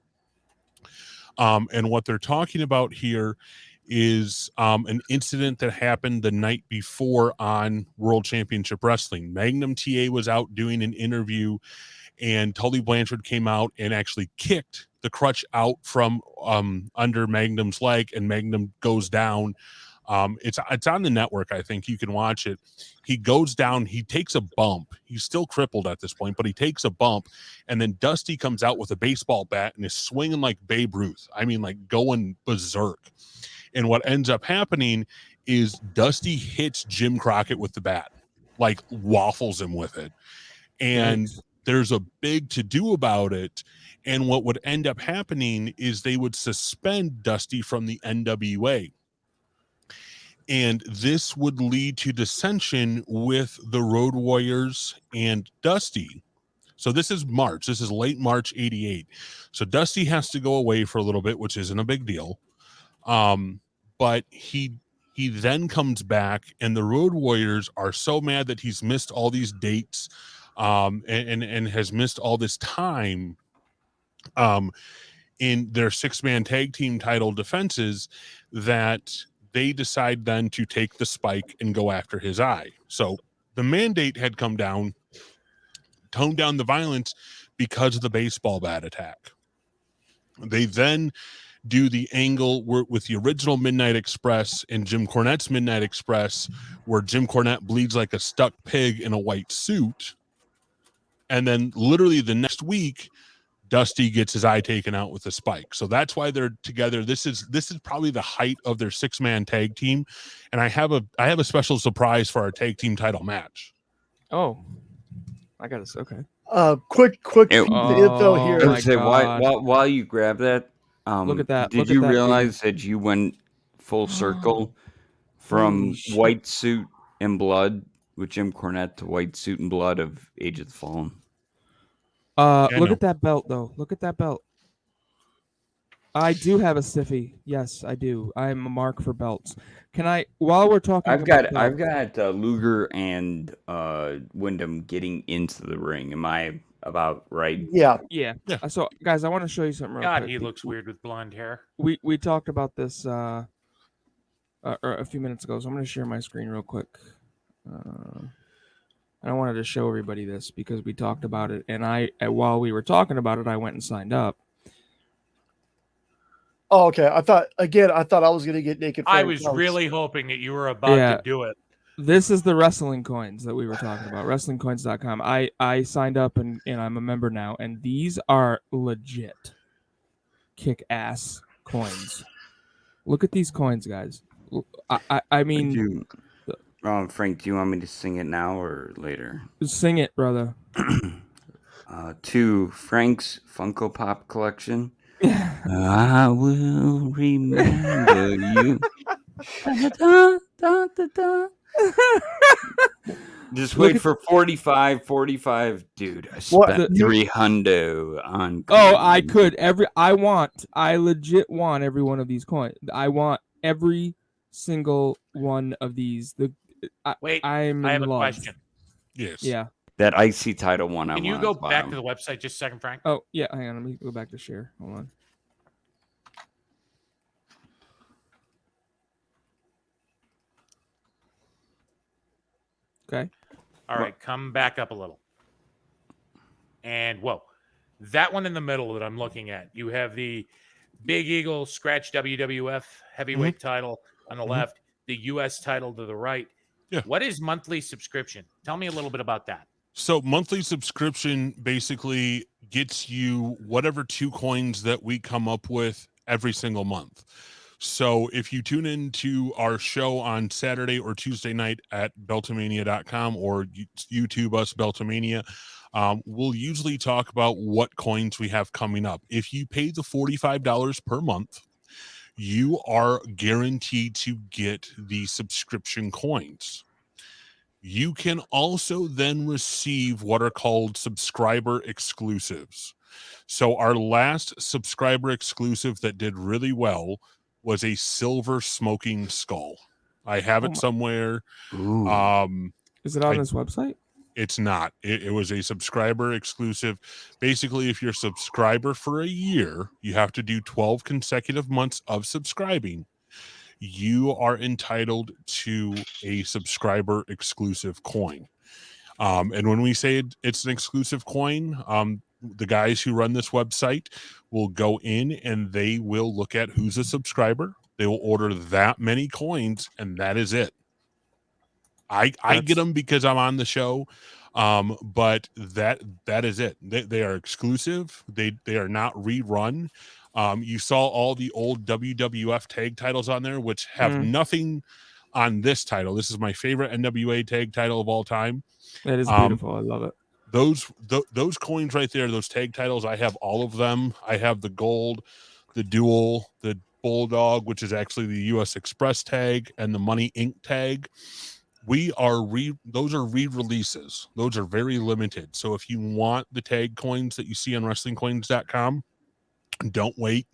And what they're talking about here is an incident that happened the night before on World Championship Wrestling. Magnum TA was out doing an interview, and Tully Blanchard came out and actually kicked the crutch out from under Magnum's leg, and Magnum goes down. It's on the network. I think you can watch it. He goes down. He takes a bump. He's still crippled at this point, but he takes a bump, and then Dusty comes out with a baseball bat and is swinging like Babe Ruth. I mean, like going berserk. And what ends up happening is Dusty hits Jim Crockett with the bat, like waffles him with it. And there's a big to-do about it. And what would end up happening is they would suspend Dusty from the NWA. And this would lead to dissension with the Road Warriors and Dusty. So this is March. This is late March 88. So Dusty has to go away for a little bit, which isn't a big deal. But he then comes back, and the Road Warriors are so mad that he's missed all these dates and has missed all this time in their 6-man tag team title defenses that they decide then to take the spike and go after his eye. So the mandate had come down, toned down the violence because of the baseball bat attack. They then do the angle with the original Midnight Express and Jim Cornette's Midnight Express, where Jim Cornette bleeds like a stuck pig in a white suit. And then literally the next week, Dusty gets his eye taken out with a spike. So that's why they're together. This is probably the height of their 6-man tag team. And I have a special surprise for our tag team title match. Oh, I got this. Okay. Quick info here. I would say while you grab that, look at that. Did you realize that you went full circle from white suit and blood with Jim Cornette to white suit and blood of Age of the Fallen? Look at that belt, though. Look at that belt. I do have a stiffy. Yes, I do. I'm a mark for belts. Can I? While we're talking, I've got Luger and Wyndham getting into the ring. Am I about right? Yeah. So, guys, I want to show you something. Real quick. He looks weird with blonde hair. We talked about this a few minutes ago, so I'm going to share my screen real quick. I wanted to show everybody this because we talked about it, and while we were talking about it, I went and signed up. Oh, okay. I thought I was going to get naked. I was really hoping that you were about to do it. This is the wrestling coins that we were talking about, wrestlingcoins.com. I signed up and I'm a member now, and these are legit kick-ass coins. Look at these coins, guys. I mean... Frank, do you want me to sing it now or later? Sing it, brother. To Frank's Funko Pop collection. I will remember you. Da, da, da, da. Just wait for 45, dude. I spent $300 on. Oh, I could. I legit want every one of these coins. I want every single one of these. I have a question. Yes. Yeah. That IC title one. Can you go back to the website just a second, Frank? Oh, yeah. Hang on. Let me go back to share. Hold on. Okay. All right. Come back up a little. And whoa, that one in the middle that I'm looking at, you have the Big Eagle Scratch WWF heavyweight title on the left, the U.S. title to the right. Yeah. What is monthly subscription? Tell me a little bit about that. So monthly subscription basically gets you whatever 2 coins that we come up with every single month. So if you tune into our show on Saturday or Tuesday night at beltomania.com or YouTube us Beltomania, we'll usually talk about what coins we have coming up. If you pay the $45 per month, you are guaranteed to get the subscription coins. You can also then receive what are called subscriber exclusives. So our last subscriber exclusive that did really well was a silver smoking skull. I have it somewhere. Is it on this website? It's not. It was a subscriber exclusive. Basically, if you're a subscriber for a year, you have to do 12 consecutive months of subscribing. you are entitled to a subscriber exclusive coin. And when we say it's an exclusive coin, the guys who run this website will go in and they will look at who's a subscriber. They will order that many coins, and that is it. I get them because I'm on the show, but that is it. They are exclusive. They are not rerun. You saw all the old WWF tag titles on there, which have nothing on this title. This is my favorite NWA tag title of all time. That is beautiful. I love it. Those coins right there, those tag titles, I have all of them. I have the gold, the dual, the Bulldog, which is actually the US Express tag, and the Money Inc. tag. Those are re-releases. Those are very limited. So if you want the tag coins that you see on WrestlingCoins.com, don't wait.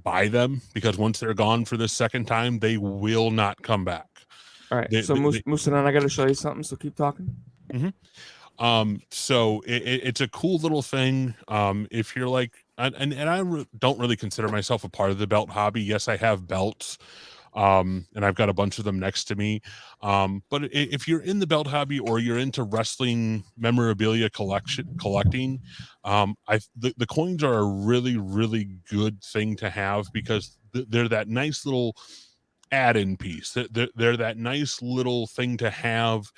Buy them, because once they're gone for the second time, they will not come back. All right. Moosetadon, I got to show you something. So keep talking. Mm-hmm. So it's a cool little thing. If you're like, and I don't really consider myself a part of the belt hobby. Yes, I have belts. And I've got a bunch of them next to me. But if you're in the belt hobby or you're into wrestling memorabilia collecting, the coins are a really, really good thing to have, because they're that nice little add-in piece. They're that nice little thing to have.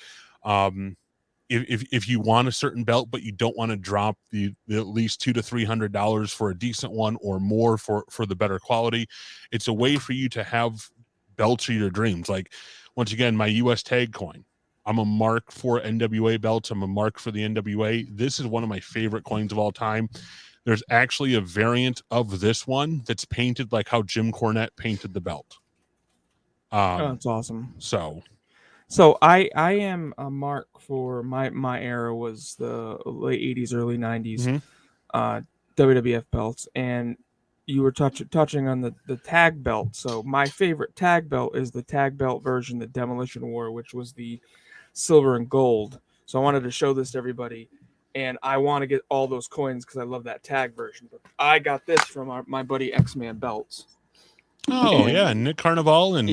If you want a certain belt, but you don't want to drop the at least $200 to $300 for a decent one or more for the better quality, it's a way for you to have belts of your dreams. Like, once again, my US tag coin, I'm a mark for NWA belts. I'm a mark for the NWA. This is one of my favorite coins of all time. There's actually a variant of this one that's painted like how Jim Cornette painted the belt. That's awesome. So I am a mark for my era was the late 80s, early 90s WWF belts, and you were touching on the tag belt. So my favorite tag belt is the tag belt version that Demolition wore, which was the silver and gold. So I wanted to show this to everybody, and I want to get all those coins because I love that tag version. But I got this from my buddy X-Man Belts. Oh, yeah, Nick Carnival and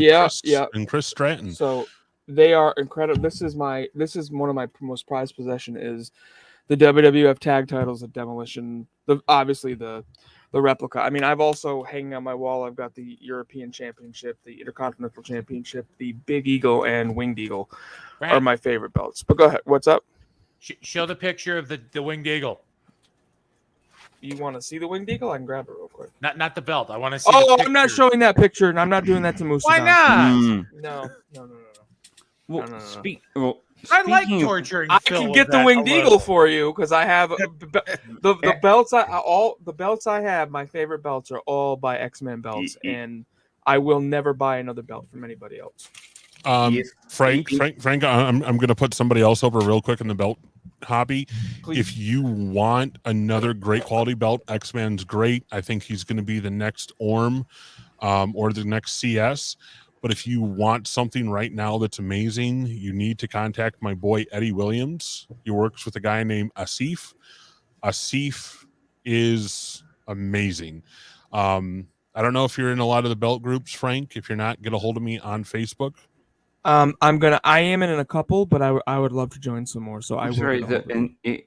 Chris Stratton. So they are incredible. This is one of my most prized possession is the WWF tag titles of Demolition. Obviously the replica. I mean, I've also hanging on my wall. I've got the European Championship, the Intercontinental Championship, the Big Eagle, and Winged Eagle are my favorite belts. But go ahead. What's up? Show the picture of the Winged Eagle. You want to see the Winged Eagle? I can grab it real quick. Not the belt. I want to see. Oh, I'm not showing that picture, and I'm not doing that to Moosetadon. Why not? No. Well, no. I like torturing. I can get the Winged Eagle for you because I have the belts. The belts I have. My favorite belts are all by X-Men belts, and I will never buy another belt from anybody else. Frank, I'm going to put somebody else over real quick in the belt hobby. Please. If you want another great quality belt, X-Man's great. I think he's going to be the next Orm or the next CS. But if you want something right now that's amazing, you need to contact my boy Eddie Williams. He works with a guy named Asif. Asif is amazing. I don't know if you're in a lot of the belt groups, Frank. If you're not, get a hold of me on Facebook. I am in a couple, but I would love to join some more. So I'm sorry.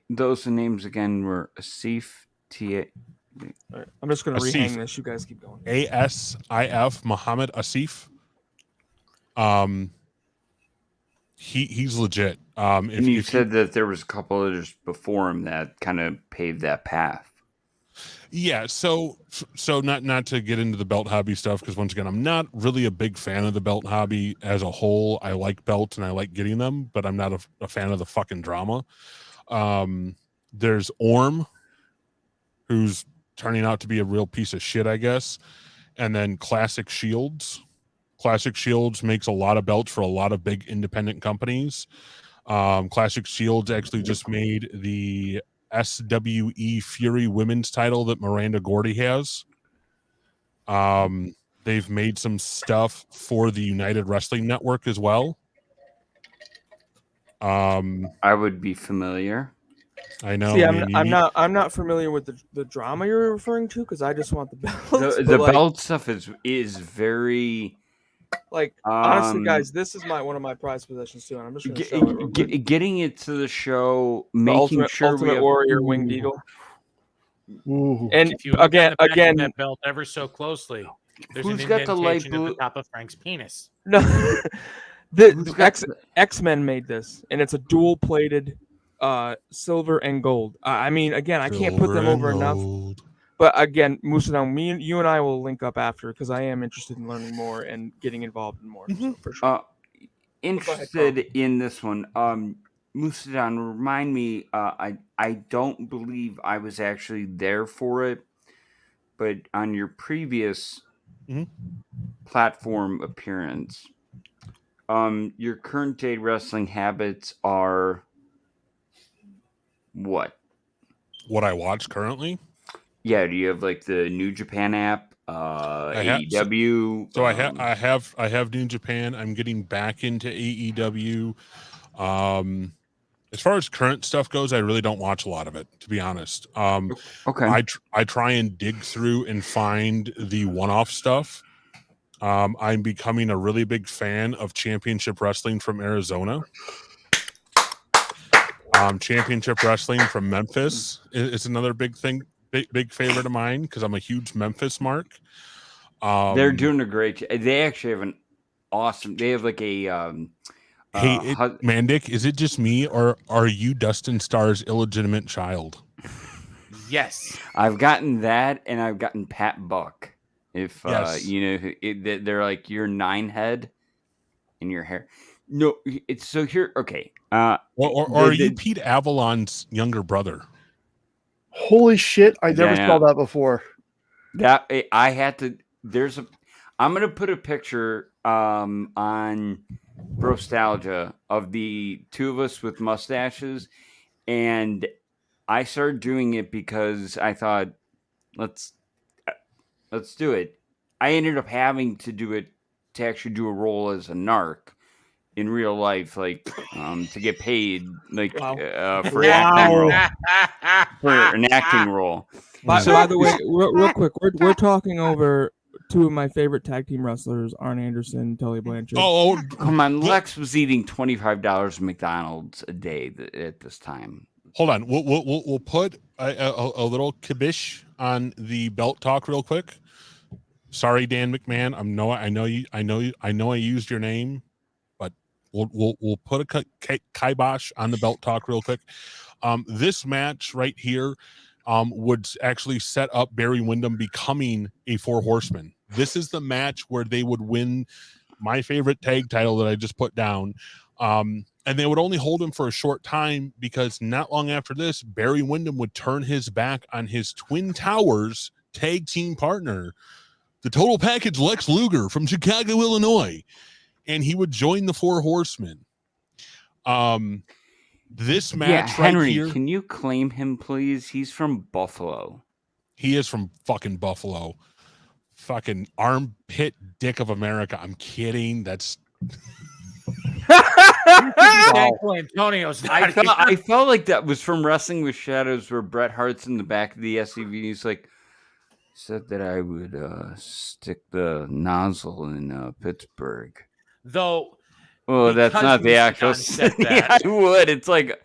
Those names again were Asif T. Right, I'm just going to rehang this. You guys keep going. ASIF Muhammad Asif. He's legit. If you said that there was a couple others before him that kind of paved that path. Yeah, so not to get into the belt hobby stuff, because once again, I'm not really a big fan of the belt hobby as a whole. I like belts and I like getting them, but I'm not a fan of the fucking drama. There's Orm, who's turning out to be a real piece of shit, I guess, and then Classic Shields. Classic Shields makes a lot of belts for a lot of big independent companies. Classic Shields actually just made the SWE Fury women's title that Miranda Gordy has. They've made some stuff for the United Wrestling Network as well. I would be familiar. I know. See, I'm not familiar with the drama you're referring to because I just want the belts. The belt stuff is very Like honestly, guys, this is one of my prized possessions too, and I'm just going to show it real quick. Getting it to the show, The making Ultimate, sure Ultimate we have, Warrior Winged Eagle. Ooh. And If you look again, on the back of that belt ever so closely, there's Who's an got the light indentation at blue? the top of Frank's penis. no, the X-Men made this, and it's a dual-plated silver and gold. I mean, again, I can't put them over enough. But again, Moosetadon, you and I will link up after because I am interested in learning more and getting involved in more. So for sure. Interested in this one. Moosetadon, remind me. I don't believe I was actually there for it, but on your previous platform appearance, your current day wrestling habits are what? What I watch currently? Yeah, do you have like the New Japan app, AEW? So I have New Japan. I'm getting back into AEW. As far as current stuff goes, I really don't watch a lot of it, to be honest. Okay. I try and dig through and find the one-off stuff. I'm becoming a really big fan of Championship Wrestling from Arizona. Championship Wrestling from Memphis is another big thing, big favorite of mine because I'm a huge Memphis mark. They're doing a great. They actually have an awesome. They have like a. Hey, Mandic, is it just me or are you Dustin Starr's illegitimate child? Yes, I've gotten that, and I've gotten Pat Buck. If yes. they're like your 9 head in your hair. No, it's so here. Okay. Or are you Pete Avalon's younger brother? Holy shit! I never saw that before. That I had to. I'm gonna put a picture on Brostalgia of the two of us with mustaches, and I started doing it because I thought let's do it. I ended up having to do it to actually do a role as a narc in real life, like to get paid, like for an acting role. By the way, real quick, we're talking over two of my favorite tag team wrestlers, Arn Anderson, Tully Blanchard. Oh, come on! Lex was eating $25 at McDonald's a day at this time. Hold on, we'll put a little kibish on the belt talk real quick. Sorry, Dan McMahon. I know I used your name, but we'll put a kibosh on the belt talk real quick. This match right here would actually set up Barry Windham becoming a 4 horseman. This is the match where they would win my favorite tag title that I just put down. And they would only hold him for a short time because not long after this, Barry Windham would turn his back on his Twin Towers tag team partner, the Total Package Lex Luger from Chicago, Illinois, and he would join the 4 horsemen. This match Henry, right here. Can you claim him, please? He's from Buffalo. He is from fucking Buffalo. Fucking armpit dick of America. I'm kidding. That's Antonio's. I felt like that was from Wrestling with Shadows, where Bret Hart's in the back of the SUV. He's like, said that I would stick the nozzle in Pittsburgh. Though, well, that's not the actual city. I would. It's like,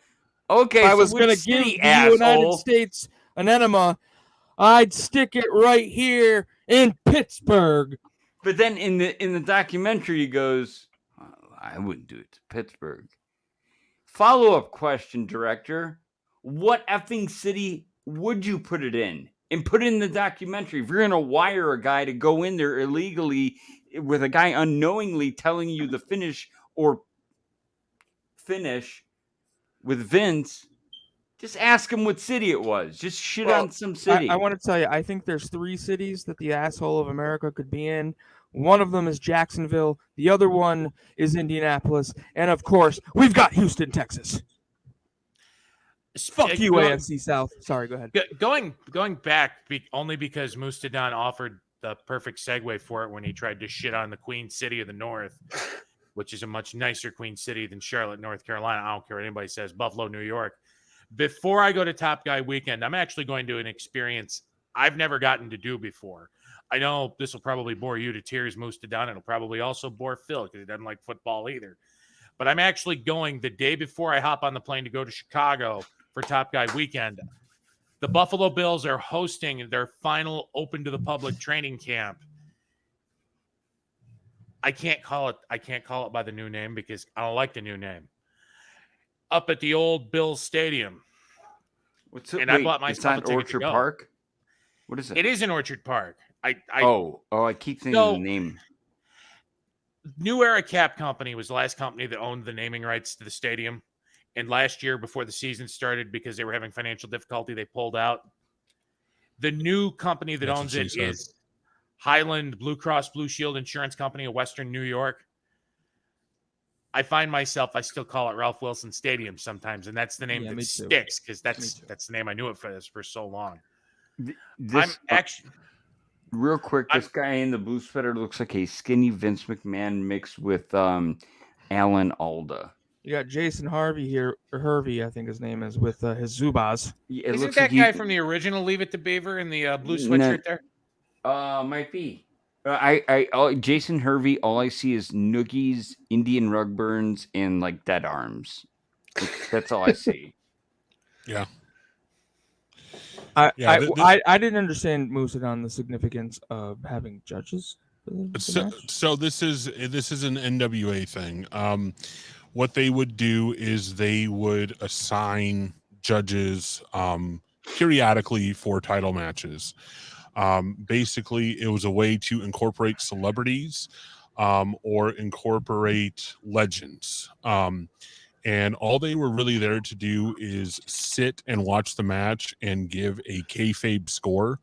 okay, if I was going to give the United States an enema, I'd stick it right here in Pittsburgh. But then in the documentary, he goes, I wouldn't do it to Pittsburgh. Follow-up question, director. What effing city would you put it in? And put it in the documentary. If you're going to wire a guy to go in there illegally with a guy unknowingly telling you the finish with Vince, just ask him what city it was. Just shit on some city. I want to tell you, I think there's 3 cities that the asshole of America could be in. One of them is Jacksonville. The other one is Indianapolis. And, of course, we've got Houston, Texas. Fuck you, AFC South. Sorry, go ahead. Going back only because Moosetadon offered the perfect segue for it when he tried to shit on the Queen City of the North, which is a much nicer Queen City than Charlotte, North Carolina. I don't care what anybody says. Buffalo, New York. Before I go to Top Guy Weekend, I'm actually going to an experience I've never gotten to do before. I know this will probably bore you to tears, Moosetadon. It'll probably also bore Phil because he doesn't like football either. But I'm actually going the day before I hop on the plane to go to Chicago for Top Guy weekend. The Buffalo Bills are hosting their final open to the public training camp. I can't call it by the new name because I don't like the new name. Up at the old Bills Stadium. I bought myself a ticket Orchard to go. Park? What is it? It is in Orchard Park. I keep thinking of the name. New Era Cap Company was the last company that owned the naming rights to the stadium. And last year, before the season started, because they were having financial difficulty, they pulled out. The new company that owns it is Highland Blue Cross Blue Shield Insurance Company of Western New York. I find myself, I still call it Ralph Wilson Stadium sometimes, and that's the name that sticks because that's the name I knew it for so long. Real quick, this guy in the blue sweater looks like a skinny Vince McMahon mixed with Alan Alda. You got Jason Harvey here, or Hervey, I think his name is, with his Zubaz. Isn't that guy from the original Leave It to Beaver in the blue sweatshirt there? Might be. Jason Hervey, all I see is noogies, Indian rug burns, and like dead arms. That's all I see. Yeah. I didn't understand Moosetadon the significance of having judges. So this is an NWA thing. What they would do is they would assign judges periodically for title matches. Basically, it was a way to incorporate celebrities or incorporate legends. And all they were really there to do is sit and watch the match and give a kayfabe score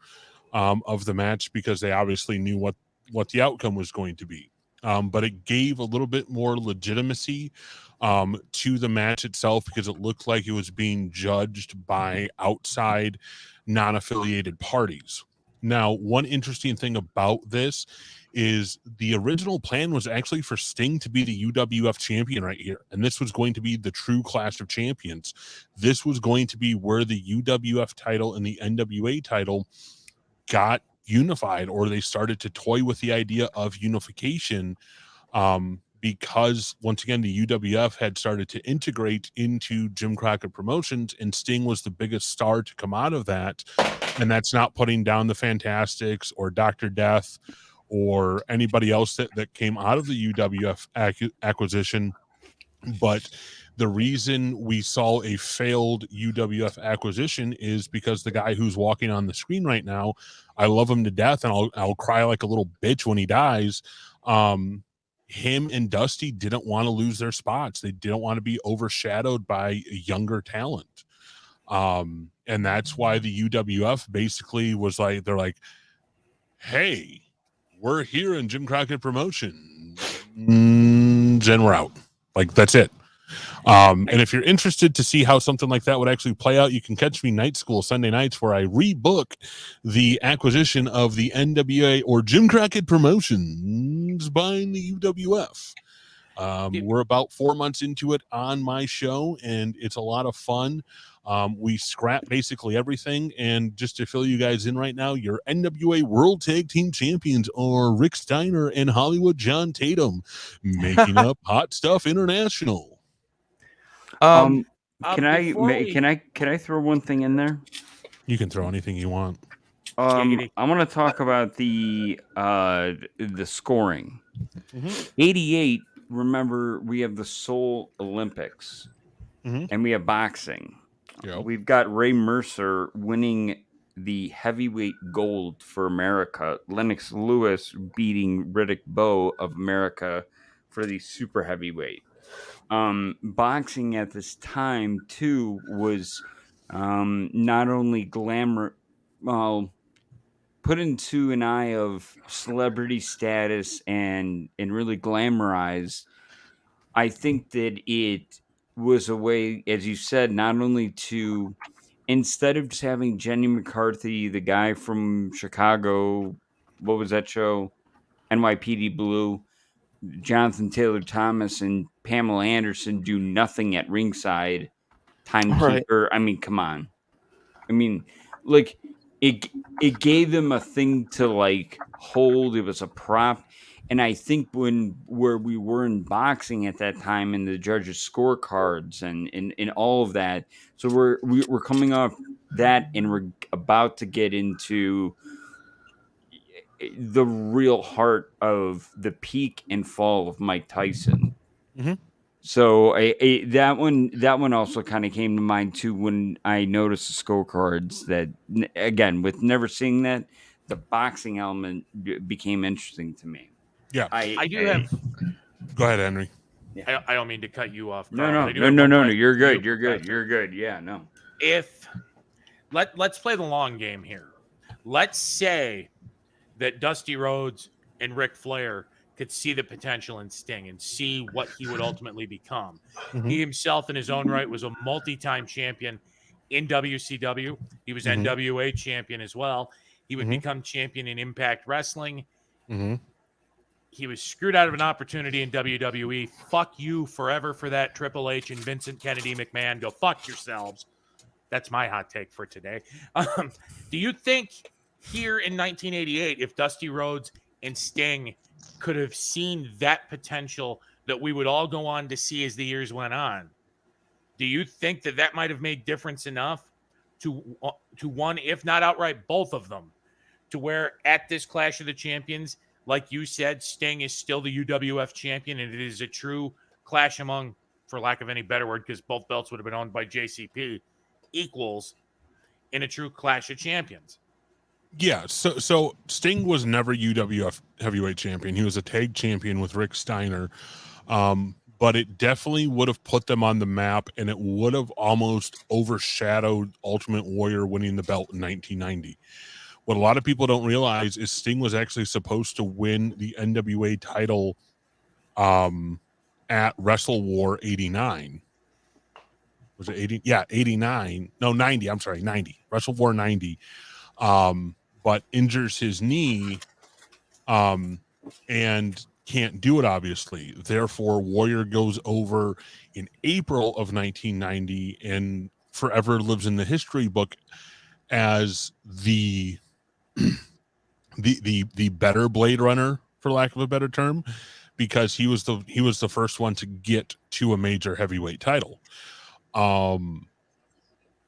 of the match because they obviously knew what the outcome was going to be. But it gave a little bit more legitimacy to the match itself because it looked like it was being judged by outside non-affiliated parties. Now, one interesting thing about this is the original plan was actually for Sting to be the UWF champion right here. And this was going to be the true Clash of Champions. This was going to be where the UWF title and the NWA title got unified, or they started to toy with the idea of unification because, once again, the UWF had started to integrate into Jim Crockett Promotions, and Sting was the biggest star to come out of that. And that's not putting down the Fantastics or Dr. Death or anybody else that came out of the UWF acquisition. But the reason we saw a failed UWF acquisition is because the guy who's walking on the screen right now, I love him to death, and I'll cry like a little bitch when he dies. Him and Dusty didn't want to lose their spots. They didn't want to be overshadowed by a younger talent. And that's why the UWF basically was like, they're like, hey, we're here in Jim Crockett Promotions and we're out. Like, that's it. And if you're interested to see how something like that would actually play out, you can catch me Night School Sunday nights where I rebook the acquisition of the NWA or Jim Crockett Promotions buying the UWF. We're about 4 months into it on my show, and it's a lot of fun. We scrap basically everything, and just to fill you guys in right now, your NWA World Tag Team Champions are Rick Steiner and Hollywood John Tatum, making up Hot Stuff International. Can I throw one thing in there? You can throw anything you want. I want to talk about the scoring. 88. Remember, we have the Seoul Olympics, and we have boxing. Yep. We've got Ray Mercer winning the heavyweight gold for America. Lennox Lewis beating Riddick Bowe of America for the super heavyweight. Boxing at this time too was not only put into an eye of celebrity status and really glamorized. I think that it was a way, as you said, not only to, instead of just having Jenny McCarthy, the guy from Chicago, what was that show? NYPD Blue, Jonathan Taylor Thomas and Pamela Anderson do nothing at ringside. Timekeeper. Right. I mean, come on. I mean, like, it gave them a thing to like hold. It was a prop. And I think where we were in boxing at that time and the judges' scorecards and all of that, so we're coming off that and we're about to get into the real heart of the peak and fall of Mike Tyson. Mm-hmm. So that one also kind of came to mind too when I noticed the scorecards. That again, with never seeing that, the boxing element became interesting to me. Yeah, I do have. Go ahead, Henry. I don't mean to cut you off, No, Carl. no, but I do no, have no, one no, no. question You're for you, good. You're good. Professor. You're good. Yeah, no. If let's play the long game here. Let's say that Dusty Rhodes and Ric Flair could see the potential in Sting and see what he would ultimately become. Mhm. He himself, in his own right, was a multi-time champion in WCW. He was Mhm. NWA champion as well. He would Mhm. become champion in Impact Wrestling. Mm-hmm. He was screwed out of an opportunity in WWE. Fuck you forever for that, Triple H and Vincent Kennedy McMahon. Go fuck yourselves. That's my hot take for today. Do you think here in 1988, if Dusty Rhodes and Sting could have seen that potential that we would all go on to see as the years went on, do you think that that might have made difference enough to one, if not outright both of them, to where at this Clash of the Champions, like you said, Sting is still the UWF champion, and it is a true clash among, for lack of any better word, because both belts would have been owned by JCP, equals in a true Clash of Champions? Yeah, so Sting was never UWF heavyweight champion. He was a tag champion with Rick Steiner. But it definitely would have put them on the map, and it would have almost overshadowed Ultimate Warrior winning the belt in 1990. What a lot of people don't realize is Sting was actually supposed to win the NWA title at Wrestle War 89. Was it 80? Yeah, 89. No, 90. I'm sorry, 90. Wrestle War 90. But injures his knee and can't do it, obviously. Therefore, Warrior goes over in April of 1990 and forever lives in the history book as the better Blade Runner, for lack of a better term, because he was the first one to get to a major heavyweight title.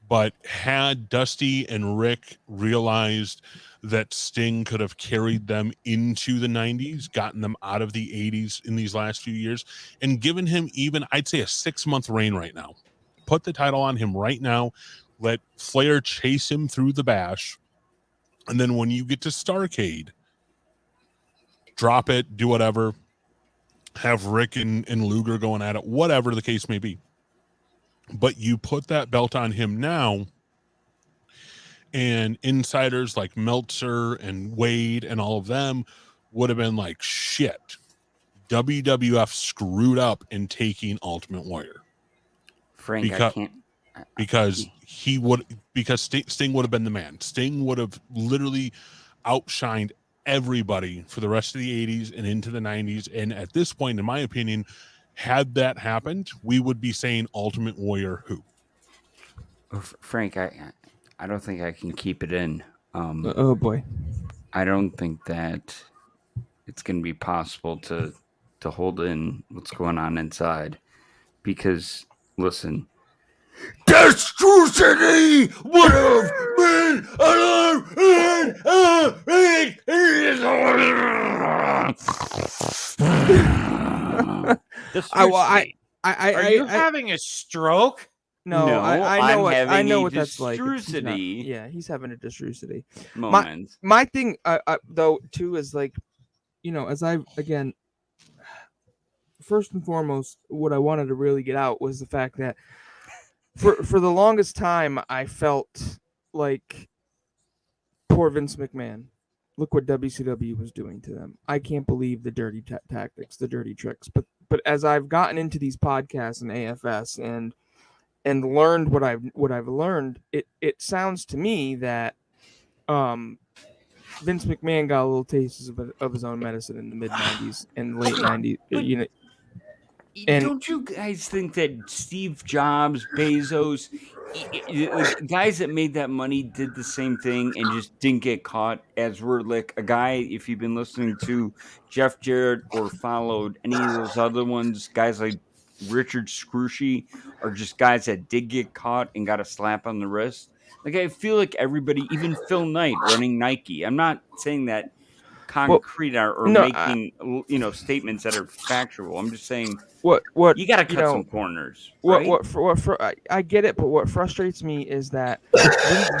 But had Dusty and Rick realized that Sting could have carried them into the 90s, gotten them out of the 80s in these last few years, and given him even, I'd say, a 6-month reign right now, put the title on him right now, let Flair chase him through the bash, and then when you get to Starrcade, drop it, do whatever, have Rick and Luger going at it, whatever the case may be. But you put that belt on him now, and insiders like Meltzer and Wade and all of them would have been like, shit, WWF screwed up in taking Ultimate Warrior. Frank, because, I can't. Because Sting would have been the man. Sting would have literally outshined everybody for the rest of the 80s and into the 90s. And at this point, in my opinion, had that happened, we would be saying Ultimate Warrior who? Frank, I don't think I can keep it in. Oh boy. I don't think that it's going to be possible to hold in what's going on inside, because listen, Destrucity would have been Are you having a stroke? No, I know I'm what having that's like. Destrucity He's having a Destrucity moment. My thing, though, too, is like, as I again, first and foremost, what I wanted to really get out was the fact that for the longest time I felt like poor Vince McMahon. Look what WCW was doing to them. I can't believe the dirty tactics, the dirty tricks. But as I've gotten into these podcasts and AFS and learned what I've learned, it sounds to me that Vince McMahon got a little taste of his own medicine in the mid 90s and late 90s. And don't you guys think that Steve Jobs, Bezos, the guys that made that money did the same thing and just didn't get caught? As we're like a guy, if you've been listening to Jeff Jarrett or followed any of those other ones, guys like Richard Scrushy are just guys that did get caught and got a slap on the wrist. Like, I feel like everybody, even Phil Knight running Nike. I'm not saying that concrete or no, making statements that are factual. I'm just saying what you got to cut some corners, what right? I get it, but what frustrates me is that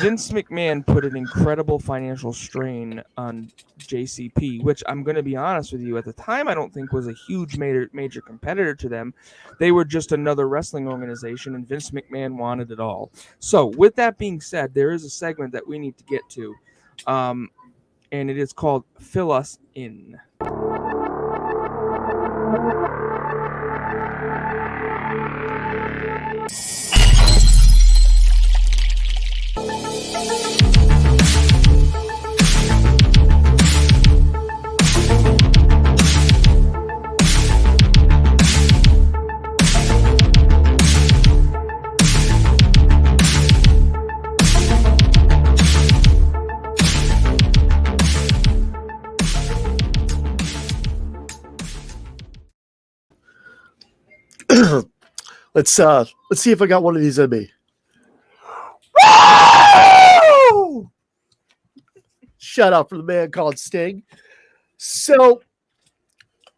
Vince McMahon put an incredible financial strain on JCP, which I'm going to be honest with you, at the time I don't think was a huge major competitor to them. They were just another wrestling organization, and Vince McMahon wanted it all. So with that being said, there is a segment that we need to get to, and it is called Fill Us In. Let's see if I got one of these in me. Shout out for the man called Sting. So,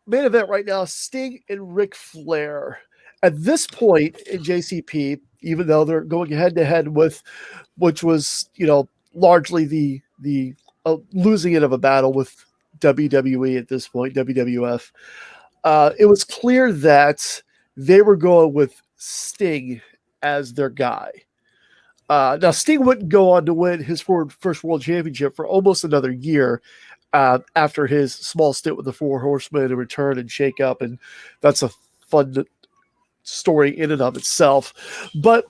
main event right now, Sting and Ric Flair. At this point in JCP, even though they're going head to head with, which was, largely the losing it of a battle with WWE at this point, WWF, it was clear that they were going with Sting as their guy. Now, Sting wouldn't go on to win his first world championship for almost another year after his small stint with the Four Horsemen and return and shake up, and that's a fun story in and of itself. But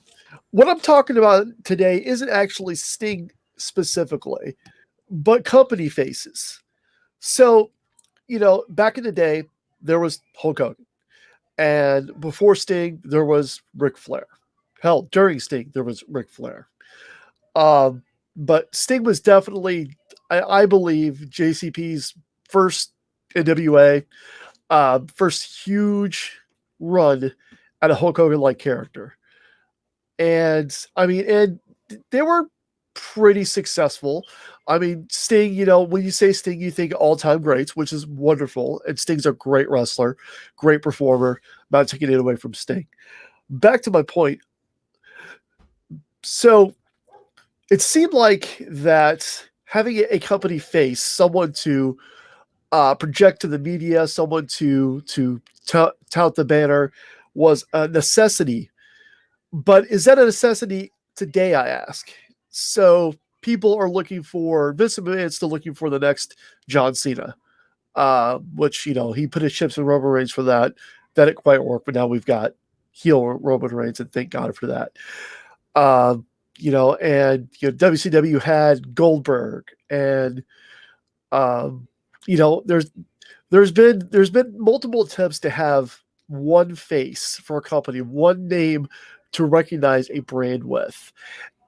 what I'm talking about today isn't actually Sting specifically, but company faces. So, back in the day, there was Hulk Hogan. And before Sting, there was Ric Flair. Hell, during Sting, there was Ric Flair. But Sting was definitely, I believe, JCP's first NWA, first huge run at a Hulk Hogan-like character. And, and they were pretty successful. Sting, when you say Sting, you think all-time greats, which is wonderful. And Sting's a great wrestler, great performer. Not taking it away from Sting. Back to my point. So it seemed like that having a company face, someone to project to the media, someone to tout the banner, was a necessity. But is that a necessity today, I ask? So people are looking for, Vince McMahon's still looking for the next John Cena, which, he put his chips in Roman Reigns for that. That didn't quite work, but now we've got heel Roman Reigns, and thank God for that. And WCW had Goldberg, and there's been multiple attempts to have one face for a company, one name to recognize a brand with.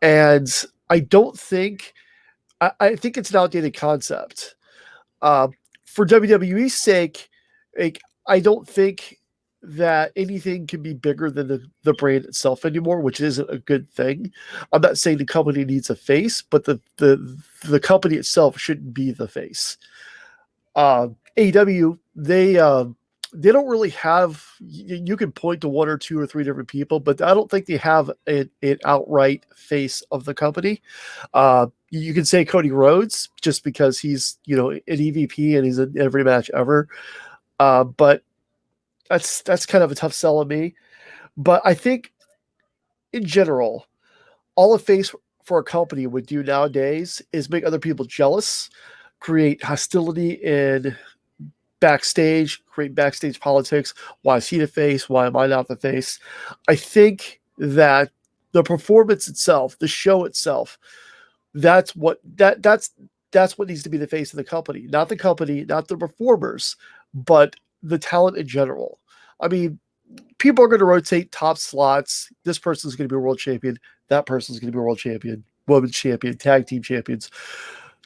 And I don't think, I think it's an outdated concept. For WWE's sake, I don't think that anything can be bigger than the brand itself anymore, which isn't a good thing. I'm not saying the company needs a face, but the company itself shouldn't be the face. AEW, they don't really have, you can point to one or two or three different people, but I don't think they have an outright face of the company. You can say Cody Rhodes just because he's, an EVP and he's in every match ever. But that's kind of a tough sell on me. But I think in general, all a face for a company would do nowadays is make other people jealous, create hostility in backstage, create backstage politics. Why is he the face? Why am I not the face? I think that the performance itself, the show itself, that's what needs to be the face of the company, not the performers, but the talent in general. people are going to rotate top slots. This person's going to be a world champion. That person's going to be a world champion, women's champion, tag team champions,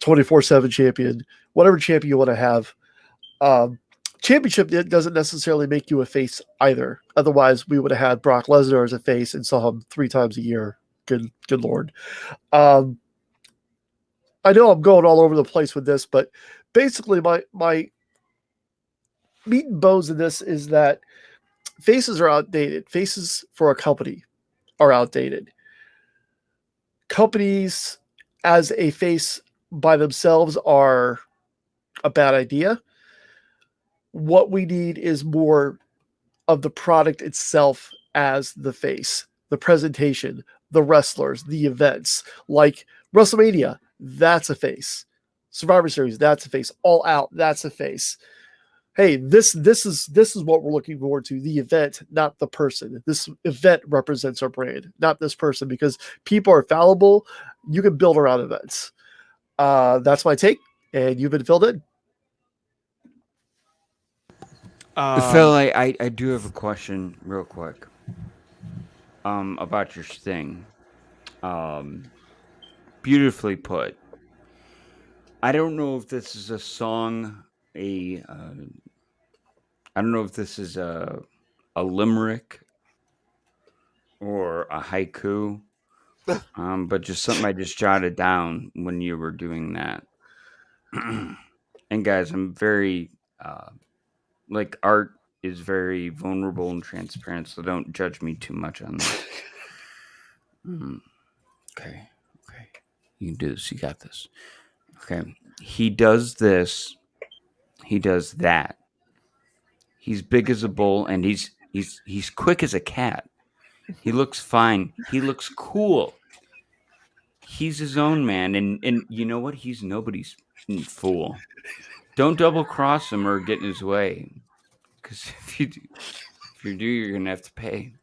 24/7 champion, whatever champion you want to have. Championship doesn't necessarily make you a face either. Otherwise, we would have had Brock Lesnar as a face and saw him 3 times a year. Good Lord. I know I'm going all over the place with this, but basically my meat and bones in this is that faces are outdated. Faces for a company are outdated. Companies as a face by themselves are a bad idea. What we need is more of the product itself as the face, the presentation, the wrestlers, the events, like WrestleMania, that's a face. Survivor Series, that's a face. All Out, that's a face. Hey, this is what we're looking forward to, the event, not the person. This event represents our brand, not this person, because people are fallible. You can build around events. That's my take, and you've been filled in. Phil, I do have a question real quick about your Sting. Beautifully put. I don't know if this is a song, I don't know if this is a limerick or a haiku, but just something I just jotted down when you were doing that. And guys, I'm very like art is very vulnerable and transparent, so don't judge me too much on that. Okay. You can do this. You got this. Okay. He does this. He does that. He's big as a bull, and he's quick as a cat. He looks fine. He looks cool. He's his own man, and you know what? He's nobody's fool. Don't double cross him or get in his way, because if you do, you're gonna have to pay.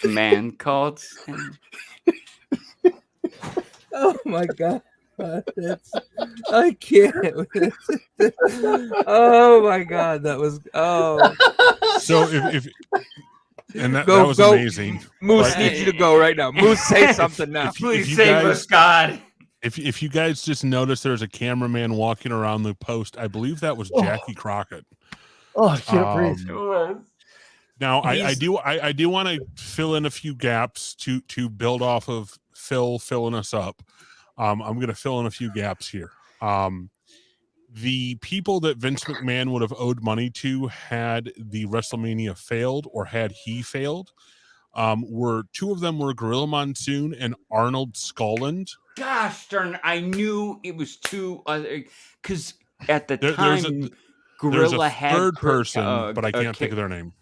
A man called Sting. Oh my god. I can't. Oh my god, that was So if and that was amazing. Moose But needs you to go right now. Moose, say something now. Please save us, God. If you guys just notice, there's a cameraman walking around the post. I believe that was Jackie Crockett. Oh, I can't breathe. Now I do want to fill in a few gaps to build off of Phil filling us up. I'm going to fill in a few gaps here. The people that Vince McMahon would have owed money to had the WrestleMania failed, or had he failed, were two of them were Gorilla Monsoon and Arnold Skolland. Gosh darn! I knew it was two other, because at the time There's a Gorilla had third person, but I can't think of their name.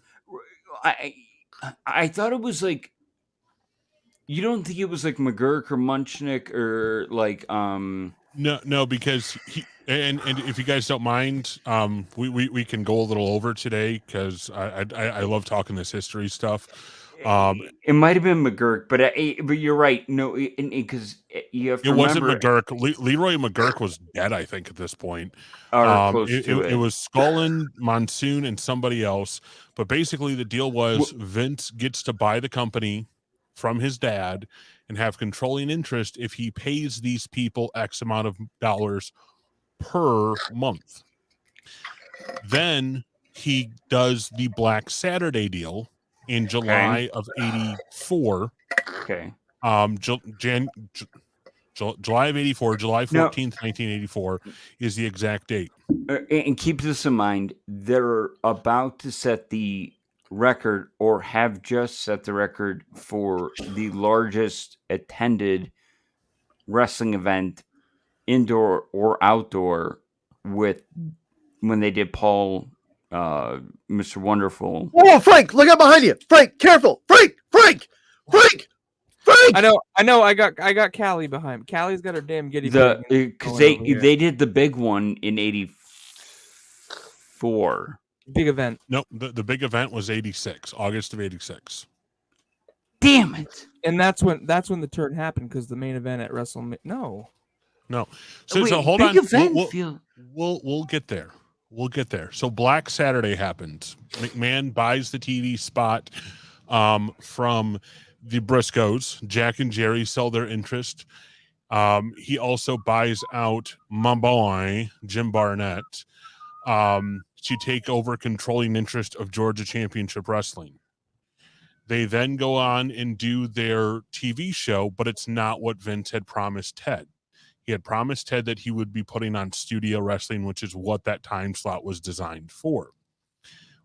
I thought it was like, you don't think it was like McGurk or Munchnick or like No, because he and if you guys don't mind, we can go a little over today, because I love talking this history stuff. It might have been McGurk, but you're right. No, because you have to remember, wasn't McGurk. Leroy McGurk was dead, I think, at this point. Or close to it. It was Skolland, Monsoon, and somebody else. But basically, the deal was Vince gets to buy the company from his dad and have controlling interest if he pays these people X amount of dollars per month. Then he does the Black Saturday deal in July of '84. Okay. July of '84, July 14th, 1984 is the exact date. And keep this in mind, they're about to set the record, or have just set the record, for the largest attended wrestling event, indoor or outdoor, when they did Paul, Mr. Wonderful. Oh, Frank, look out behind you. Frank, careful. Frank. I know. I got Callie behind me. Callie's got her damn giddy. Because they did the big one in '84. Big event. Nope, the big event was '86, August of '86. Damn it! And that's when the turn happened, because the main event at WrestleMania. No. So hold on. Event We'll get there. We'll get there. So Black Saturday happens. McMahon buys the TV spot from the Briscoes. Jack and Jerry sell their interest. He also buys out my boy, Jim Barnett, to take over controlling interest of Georgia Championship Wrestling. They then go on and do their TV show, but it's not what Vince had promised Ted. He had promised Ted that he would be putting on studio wrestling, which is what that time slot was designed for.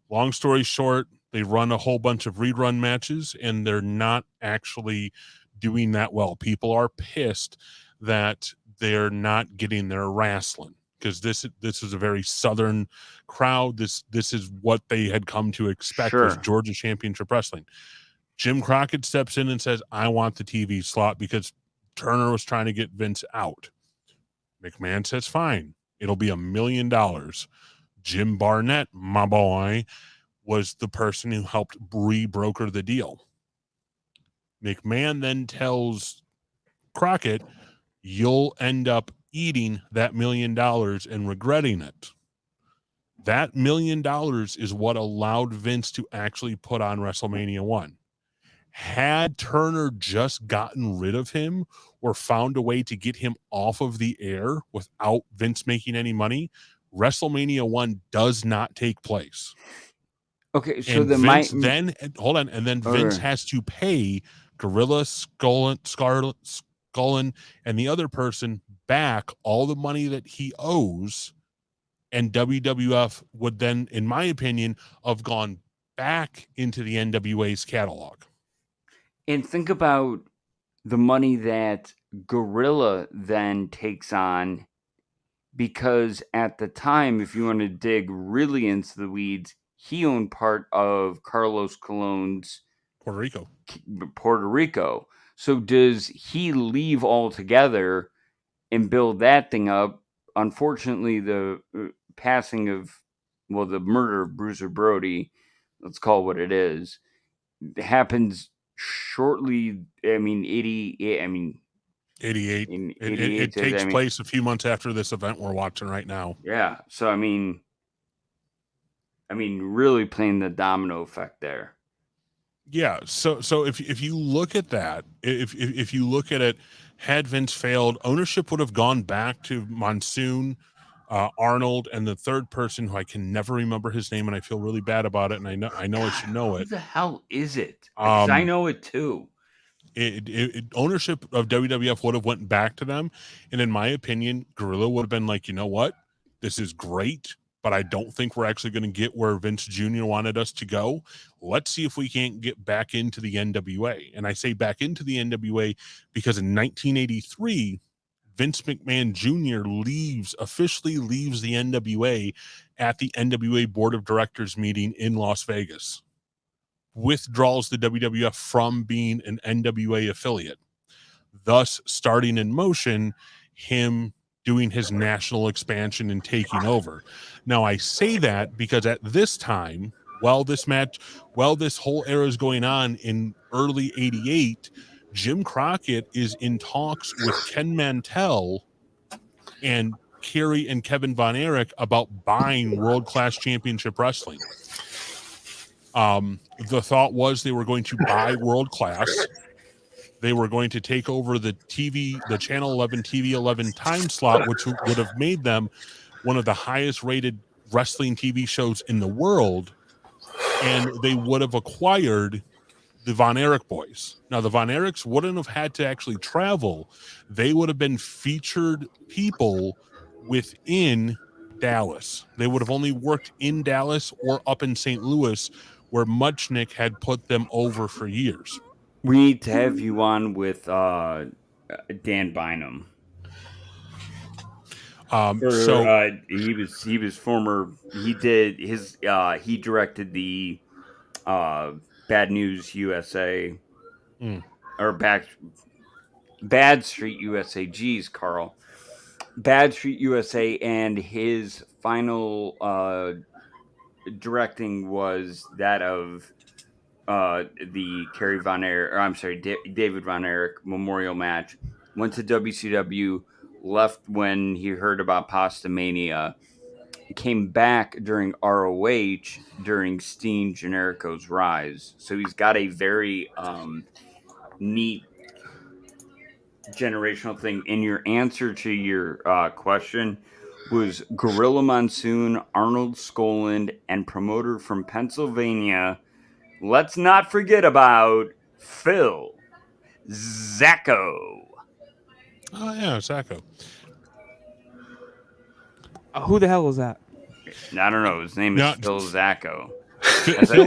Long story short, they run a whole bunch of rerun matches, and they're not actually doing that well. People are pissed that they're not getting their wrestling, because this is a very Southern crowd. This is what they had come to expect, was Sure. Georgia Championship Wrestling. Jim Crockett steps in and says, I want the TV slot, because Turner was trying to get Vince out. McMahon says, fine, it'll be $1 million. Jim Barnett, my boy, was the person who helped broker the deal. McMahon then tells Crockett, you'll end up eating that $1 million and regretting it. That $1 million is what allowed Vince to actually put on WrestleMania 1. Had Turner just gotten rid of him or found a way to get him off of the air without Vince making any money, WrestleMania 1 does not take place. Okay, so And the Vince then Vince Okay. has to pay Gorilla, Scullin, and the other person back all the money that he owes, and WWF would then, in my opinion, have gone back into the NWA's catalog. And think about the money that Gorilla then takes on, because at the time, if you want to dig really into the weeds, he owned part of Carlos Colon's Puerto Rico. So does he leave altogether and build that thing up? Unfortunately, the passing of, the murder of Bruiser Brody, let's call it what it is, happens shortly. 88. It takes place a few months after this event we're watching right now. Yeah. So really playing the domino effect there. Yeah. So if you look at that, if you look at it, had Vince failed, ownership would have gone back to Monsoon, Arnold, and the third person who I can never remember his name, and I feel really bad about it. And I know I should know it. Who the hell is it? Because I know it too. Ownership of WWF would have went back to them, and in my opinion, Gorilla would have been like, you know what, this is great, but I don't think we're actually going to get where Vince Jr. wanted us to go. Let's see if we can't get back into the NWA. And I say back into the NWA because in 1983, Vince McMahon Jr. officially leaves the NWA at the NWA Board of Directors meeting in Las Vegas. Withdraws the WWF from being an NWA affiliate, thus starting in motion him doing his national expansion and taking over. Now, I say that because at this time, while this whole era is going on in early 88, Jim Crockett is in talks with Ken Mantell and Kerry and Kevin Von Erich about buying World Class Championship Wrestling. The thought was they were going to buy World Class. They were going to take over the Channel 11 TV 11 time slot, which would have made them one of the highest rated wrestling TV shows in the world. And they would have acquired the Von Erich boys. Now, the Von Erichs wouldn't have had to actually travel. They would have been featured people within Dallas. They would have only worked in Dallas or up in St. Louis, where Muchnick had put them over for years. We need to have you on with Dan Bynum. He was former. He did his. He directed the Bad News USA or Bad Street USA. Geez, Carl. Bad Street USA, and his final directing was that of the David Von Erich memorial match. Went to WCW, left when he heard about Postomania, came back during ROH during Steen Generico's rise. So he's got a very neat generational thing. And your answer to your question was Gorilla Monsoon, Arnold Skoland, and promoter from Pennsylvania. Let's not forget about Phil Zacco. Oh yeah, Sacco. Who the hell is that? I don't know. His name is Yeah. Phil Zacco. Phil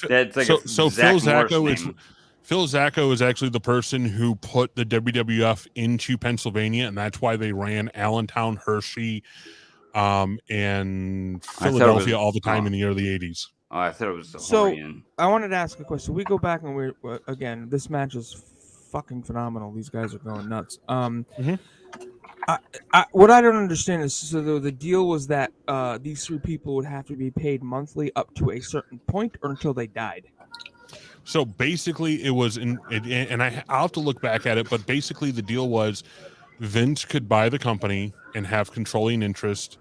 That's like so a Phil Zach Morris Zacco is name. Phil Zacco is actually the person who put the WWF into Pennsylvania, and that's why they ran Allentown, Hershey, and Philadelphia all the time in the early 80s. Oh, I thought it was the So Horian. I wanted to ask a question. We go back and we're again. This match is fucking phenomenal. These guys are going nuts. What I don't understand is so the deal was that these three people would have to be paid monthly up to a certain point or until they died. So basically, it was and I'll have to look back at it, but basically the deal was Vince could buy the company and have controlling interest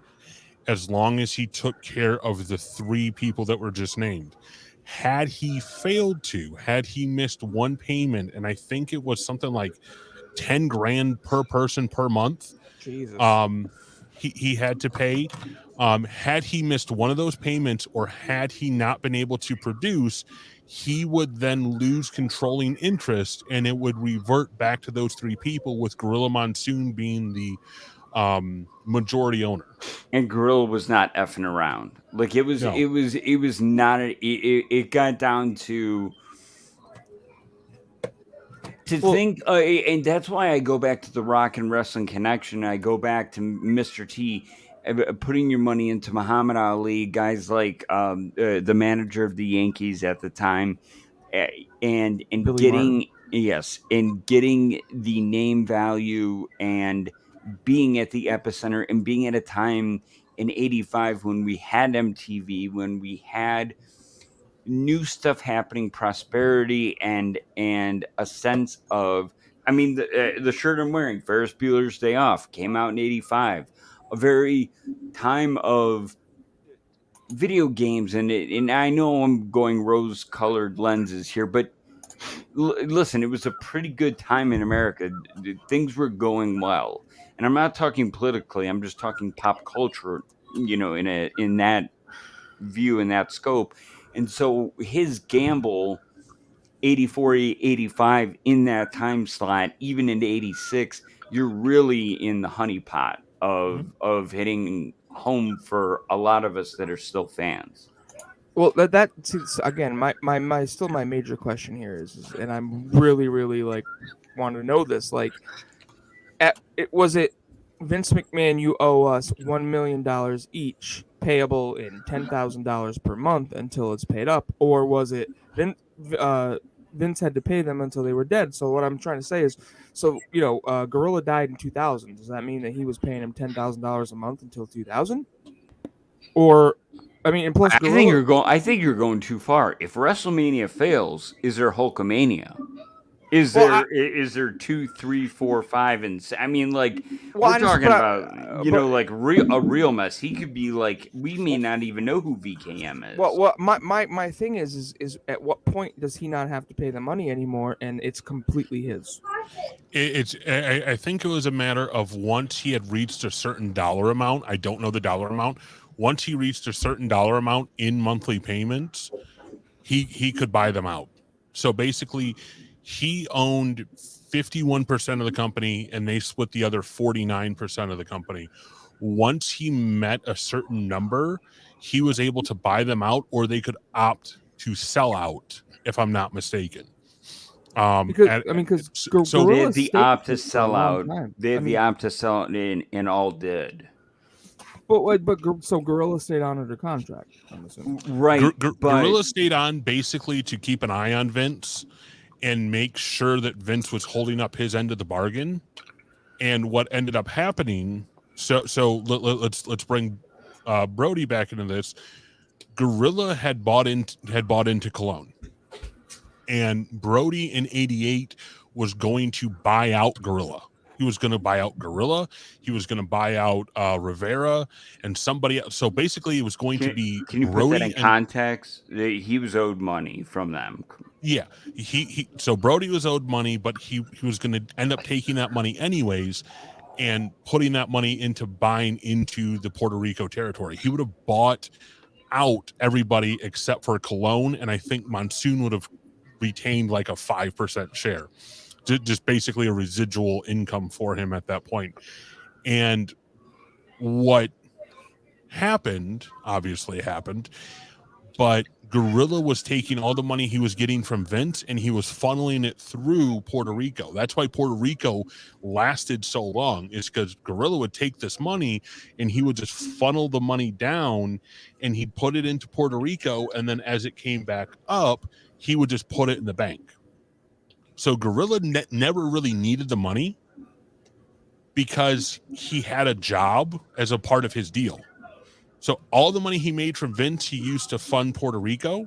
as long as he took care of the three people that were just named. Had he failed to, had he missed one payment, and I think it was something like 10 grand per person per month, Jesus. he had to pay. Had he missed one of those payments or had he not been able to produce, he would then lose controlling interest and it would revert back to those three people, with Gorilla Monsoon being the majority owner. And Gorilla was not effing around. Like it was not. It got down to think, and that's why I go back to the Rock and Wrestling Connection. I go back to Mr. T, putting your money into Muhammad Ali, guys like the manager of the Yankees at the time, and Billy getting and getting the name value and being at the epicenter and being at a time in '85 when we had MTV, when we had new stuff happening, prosperity, and a sense of, I mean, the shirt I'm wearing, Ferris Bueller's Day Off, came out in '85, a very time of video games, and I know I'm going rose-colored lenses here, but listen, it was a pretty good time in America. Things were going well, and I'm not talking politically. I'm just talking pop culture. In that view, in that scope. And so his gamble, 84, 85, in that time slot, even into 86, you're really in the honeypot of hitting home for a lot of us that are still fans. Well, again, my still my major question here is and I'm really like want to know this. Like, was it Vince McMahon? You owe us $1 million each, payable in $10,000 per month until it's paid up, or was it Vince had to pay them until they were dead? So what I'm trying to say is, Gorilla died in 2000. Does that mean that he was paying him $10,000 a month until 2000? Or I mean, and plus, I think you're going too far. If WrestleMania fails, is there Hulkamania? Is there 2, 3, 4, 5, and 6? I mean, like, we're talking about a real mess. He could be like, we may not even know who VKM is. Well, my thing is at what point does he not have to pay the money anymore, and it's completely his? I think it was a matter of once he had reached a certain dollar amount. I don't know the dollar amount. Once he reached a certain dollar amount in monthly payments, he could buy them out. So basically, he owned 51% of the company and they split the other 49% of the company. Once he met a certain number, he was able to buy them out, or they could opt to sell out, if I'm not mistaken. They had the opt to sell out. They had the opt to sell out, and all did. So Gorilla stayed on under contract, I'm assuming. Right. Gorilla stayed on basically to keep an eye on Vince and make sure that Vince was holding up his end of the bargain. And what ended up happening, so let's bring Brody back into this. Gorilla had bought into Cologne, and Brody in '88 was going to buy out Gorilla. He was going to buy out Gorilla. He was going to buy out Rivera and somebody else. So basically, it was going to be Can you put that in context? He was owed money from them. Yeah, so Brody was owed money, but he was going to end up taking that money anyways and putting that money into buying into the Puerto Rico territory. He would have bought out everybody except for Colon, and I think Monsoon would have retained like a 5% share, just basically a residual income for him at that point. And what happened, obviously happened, but Gorilla was taking all the money he was getting from Vince and he was funneling it through Puerto Rico. That's why Puerto Rico lasted so long, is because Gorilla would take this money and he would just funnel the money down and he'd put it into Puerto Rico. And then as it came back up, he would just put it in the bank. So Gorilla never really needed the money because he had a job as a part of his deal. So all the money he made from Vince, he used to fund Puerto Rico,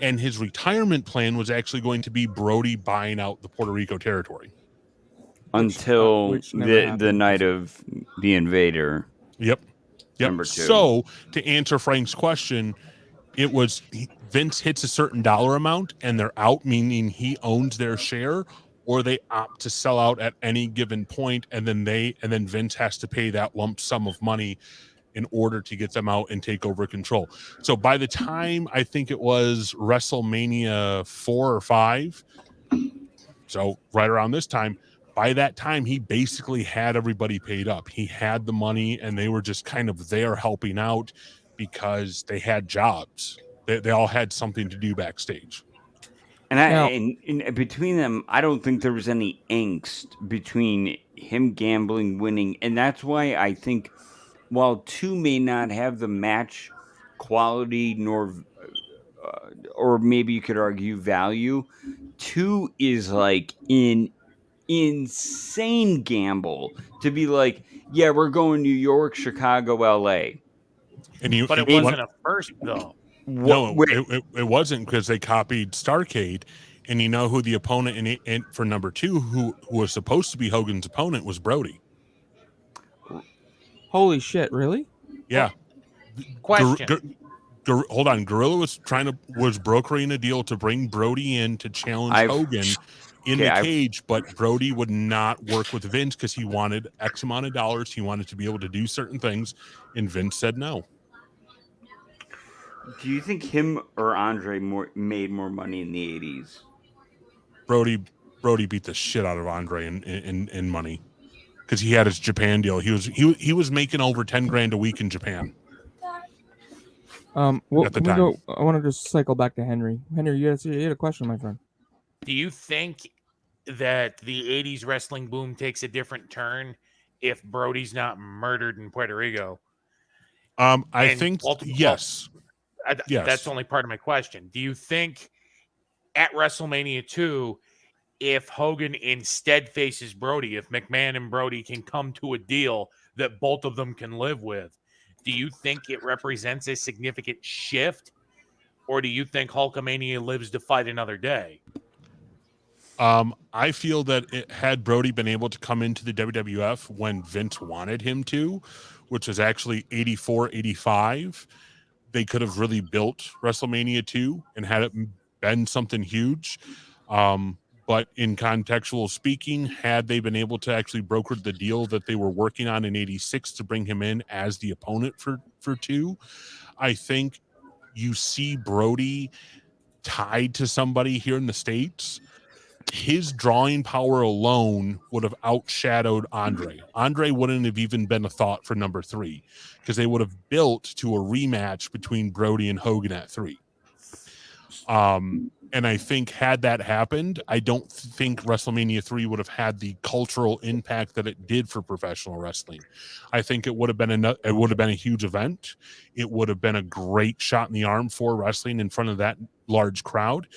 and his retirement plan was actually going to be Brody buying out the Puerto Rico territory. Until the night of the Invader. Yep. Number 2. So to answer Frank's question, it was Vince hits a certain dollar amount and they're out, meaning he owns their share, or they opt to sell out at any given point, and then Vince has to pay that lump sum of money in order to get them out and take over control. So by the time I think it was WrestleMania 4 or 5, so right around this time, by that time, he basically had everybody paid up. He had the money and they were just kind of there helping out because they had jobs. They all had something to do backstage. And between them, I don't think there was any angst between him gambling, winning. And that's why I think while 2 may not have the match quality nor or maybe you could argue value, 2 is like an insane gamble to be like, yeah, we're going New York, Chicago, LA. But it wasn't a first though. No, it wasn't, because they copied Starrcade, and you know who the opponent in for number 2, who was supposed to be Hogan's opponent, was Brody. Holy shit! Really? Yeah. Question. Hold on. Gorilla was brokering a deal to bring Brody in to challenge Hogan in the cage, but Brody would not work with Vince because he wanted X amount of dollars. He wanted to be able to do certain things, and Vince said no. Do you think him or Andre made more money in the 80s? Brody beat the shit out of Andre in money because he had his Japan deal. He was making over $10,000 a week in Japan. Well, can we go? I want to just cycle back to Henry. Henry, you had a question, my friend. Do you think that the 80s wrestling boom takes a different turn if Brody's not murdered in Puerto Rico? I think yes. Yes. That's only part of my question. Do you think at WrestleMania 2, if Hogan instead faces Brody, if McMahon and Brody can come to a deal that both of them can live with, do you think it represents a significant shift, or do you think Hulkamania lives to fight another day? I feel that had Brody been able to come into the WWF when Vince wanted him to, which was actually 84, 85, they could have really built WrestleMania 2 and had it been something huge. But in contextual speaking, had they been able to actually broker the deal that they were working on in 86 to bring him in as the opponent for 2, I think you see Brody tied to somebody here in the States. His drawing power alone would have outshadowed Andre. Andre wouldn't have even been a thought for number 3 because they would have built to a rematch between Brody and Hogan at 3. And I think had that happened, I don't think WrestleMania 3 would have had the cultural impact that it did for professional wrestling. I think it would have been a huge event. It would have been a great shot in the arm for wrestling in front of that large crowd.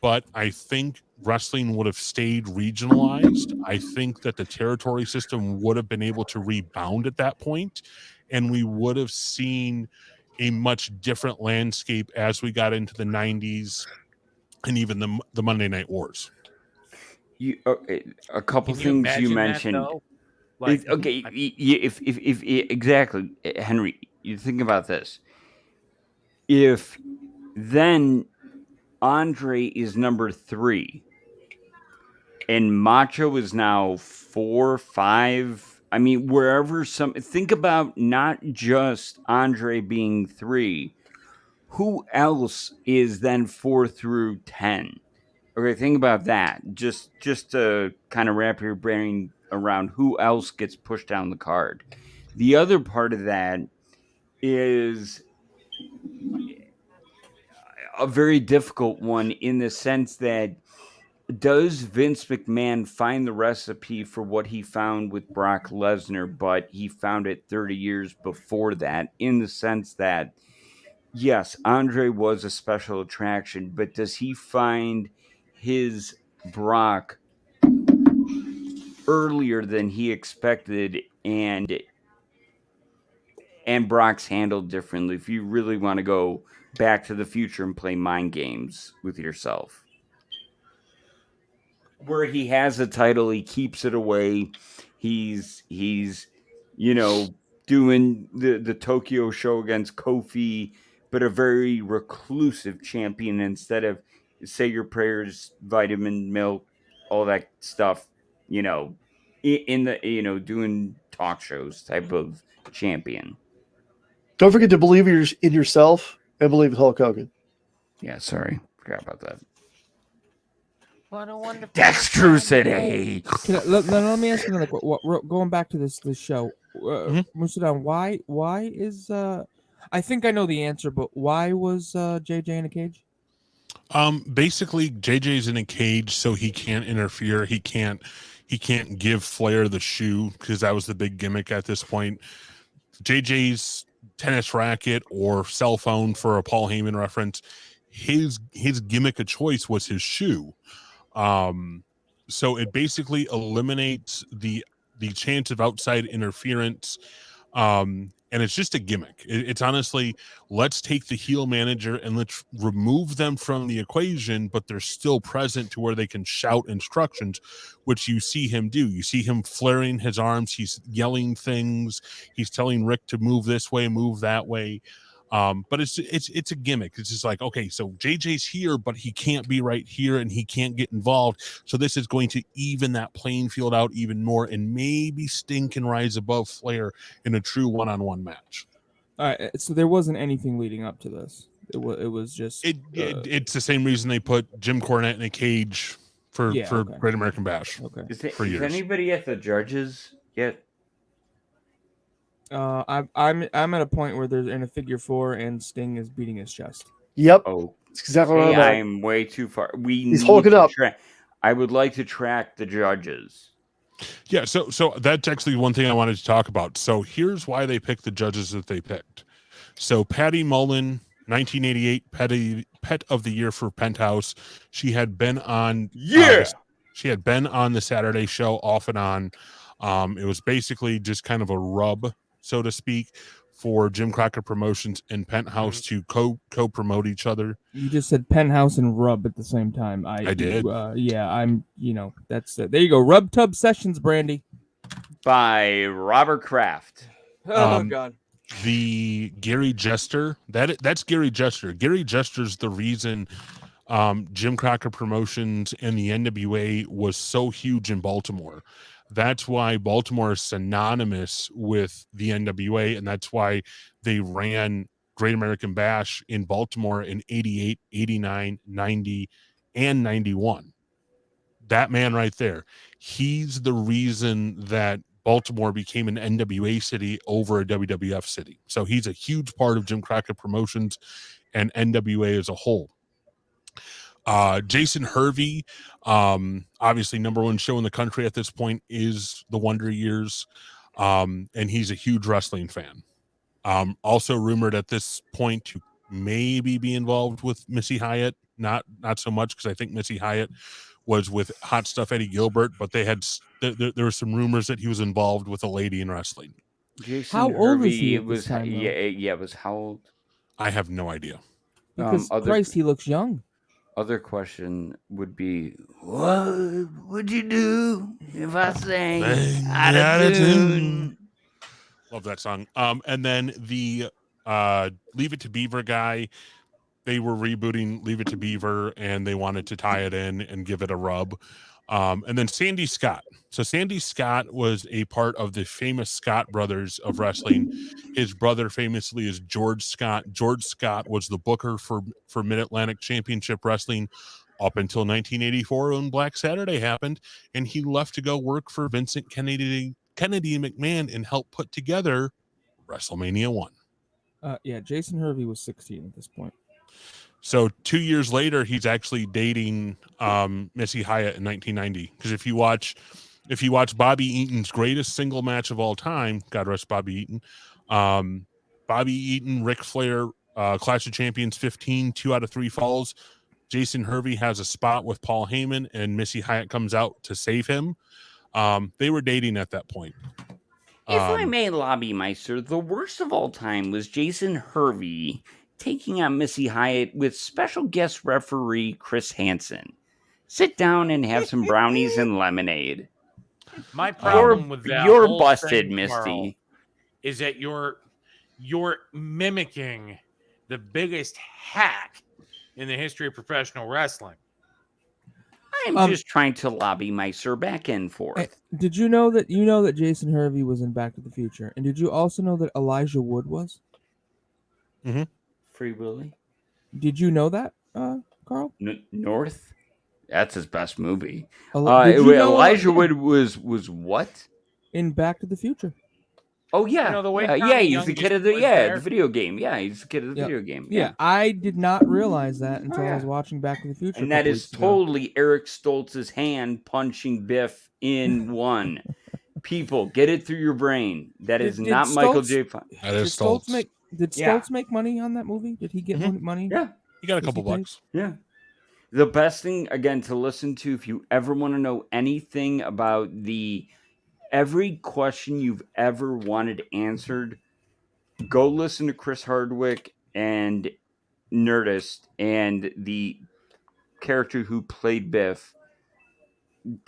But I think wrestling would have stayed regionalized. I think that the territory system would have been able to rebound at that point, and we would have seen a much different landscape as we got into the 90s and even the Monday Night Wars. A couple Can you things you imagine that, mentioned. though? Like, Okay, if exactly, Henry, you think about this. If then Andre is number 3, and Macho is now 4, 5. I mean, wherever think about not just Andre being 3. Who else is then 4 through 10? Okay, think about that. Just to kind of wrap your brain around who else gets pushed down the card. The other part of that is a very difficult one in the sense that does Vince McMahon find the recipe for what he found with Brock Lesnar, but he found it 30 years before that, in the sense that, yes, Andre was a special attraction, but does he find his Brock earlier than he expected, and Brock's handled differently, if you really want to go back to the future and play mind games with yourself? Where he has a title, he keeps it away. He's doing the Tokyo show against Kofi, but a very reclusive champion instead of say your prayers, vitamin milk, all that stuff, in the doing talk shows type of champion. Don't forget to believe in yourself and believe in Hulk Hogan. Yeah, sorry. Forgot about that. what a wonderful Dextrosity. Let me ask you another question. Going back to this show, Moosetadon, why is I think I know the answer, but why was JJ in a cage? Basically JJ's in a cage, so he can't interfere. He can't give Flair the shoe, because that was the big gimmick at this point. JJ's tennis racket or cell phone, for a Paul Heyman reference, his gimmick of choice was his shoe. So it basically eliminates the chance of outside interference. And it's just a gimmick. It's honestly, let's take the heel manager and let's remove them from the equation, but they're still present to where they can shout instructions, which you see him do. You see him flaring his arms. He's yelling things. He's telling Rick to move this way, move that way. But it's a gimmick. It's just like, okay, so JJ's here, but he can't be right here and he can't get involved. So this is going to even that playing field out even more, and maybe Sting can rise above Flair in a true one-on-one match. All right, so there wasn't anything leading up to this. It was just it's the same reason they put Jim Cornette in a cage for Great American Bash. Okay. Is anybody at the judges yet? I'm at a point where there's in a figure 4 and Sting is beating his chest. Yep. Oh, it's exactly what I'm at. I'm way too far. He's hulking up. I would like to track the judges. Yeah, so that's actually one thing I wanted to talk about. So here's why they picked the judges that they picked. So Patty Mullen, 1988 Pet of the Year for Penthouse. She had been on she had been on the Saturday show off and on. It was basically just kind of a rub, so to speak, for Jim Crockett Promotions and Penthouse to co-promote each other. You just said Penthouse and Rub at the same time. I did. Yeah, I'm. That's there. You go. Rub Tub Sessions, Brandy, by Robert Kraft. Oh God. The Gary Jester. That's Gary Jester. Gary Jester's the reason Jim Crockett Promotions and the NWA was so huge in Baltimore. That's why Baltimore is synonymous with the NWA, and that's why they ran Great American Bash in Baltimore in 88, 89, 90, and 91. That man right there, he's the reason that Baltimore became an NWA city over a WWF city. So he's a huge part of Jim Crockett Promotions and NWA as a whole. Jason Hervey, obviously number one show in the country at this point is the Wonder Years, and he's a huge wrestling fan. Also rumored at this point to maybe be involved with Missy Hyatt, not so much, because I think Missy Hyatt was with Hot Stuff Eddie Gilbert, but they had there were some rumors that he was involved with a lady in wrestling. Jason How Hervey, old was he at it was this time, though? it was how old? I have no idea. Because Other- Christ, he looks young. other question would be, what would you do if I sang Sang out of Outta tune? Love that song. And then the Leave It to Beaver guy, they were rebooting Leave It to Beaver and they wanted to tie it in and give it a rub. And then Sandy Scott. So Sandy Scott was a part of the famous Scott brothers of wrestling. His brother famously is George Scott. George Scott was the booker for Mid-Atlantic Championship Wrestling up until 1984 when Black Saturday happened, and he left to go work for Vincent Kennedy McMahon and help put together WrestleMania 1. Yeah, Jason Hervey was 16 at this point. So 2 years later, he's actually dating Missy Hyatt in 1990. Because if you watch Bobby Eaton's greatest single match of all time, God rest Bobby Eaton, Bobby Eaton, Ric Flair, Clash of Champions 15, 2 out of 3 falls. Jason Hervey has a spot with Paul Heyman, and Missy Hyatt comes out to save him. They were dating at that point. If I may, Lobby Meister, the worst of all time was Jason Hervey taking on Missy Hyatt with special guest referee Chris Hansen. Sit down and have some brownies and lemonade. My problem with that you're whole busted, thing, Misty. Carl, is that you're mimicking the biggest hack in the history of professional wrestling. I'm just trying to lobby Meister back and forth. Did you know that Jason Hervey was in Back to the Future? And did you also know that Elijah Wood was? Mm-hmm. Free Willy? Did you know that, Carl? North? That's his best movie. Did you know Elijah Wood was what? In Back to the Future. Oh yeah, You know, the way yeah, Tommy he's Young the kid just of the was there. the video game. Yeah, he's the kid of the video game. Yeah, I did not realize that until I was watching Back to the Future. And that is totally Eric Stoltz's hand punching Biff in one. People, get it through your brain. That is not Michael J. Fox. That is Stoltz. Did Stoltz make money on that movie? Did he get money? Yeah, he got a couple bucks. Yeah. The best thing, again, to listen to if you ever want to know anything about every question you've ever wanted answered, go listen to Chris Hardwick and Nerdist and the character who played Biff.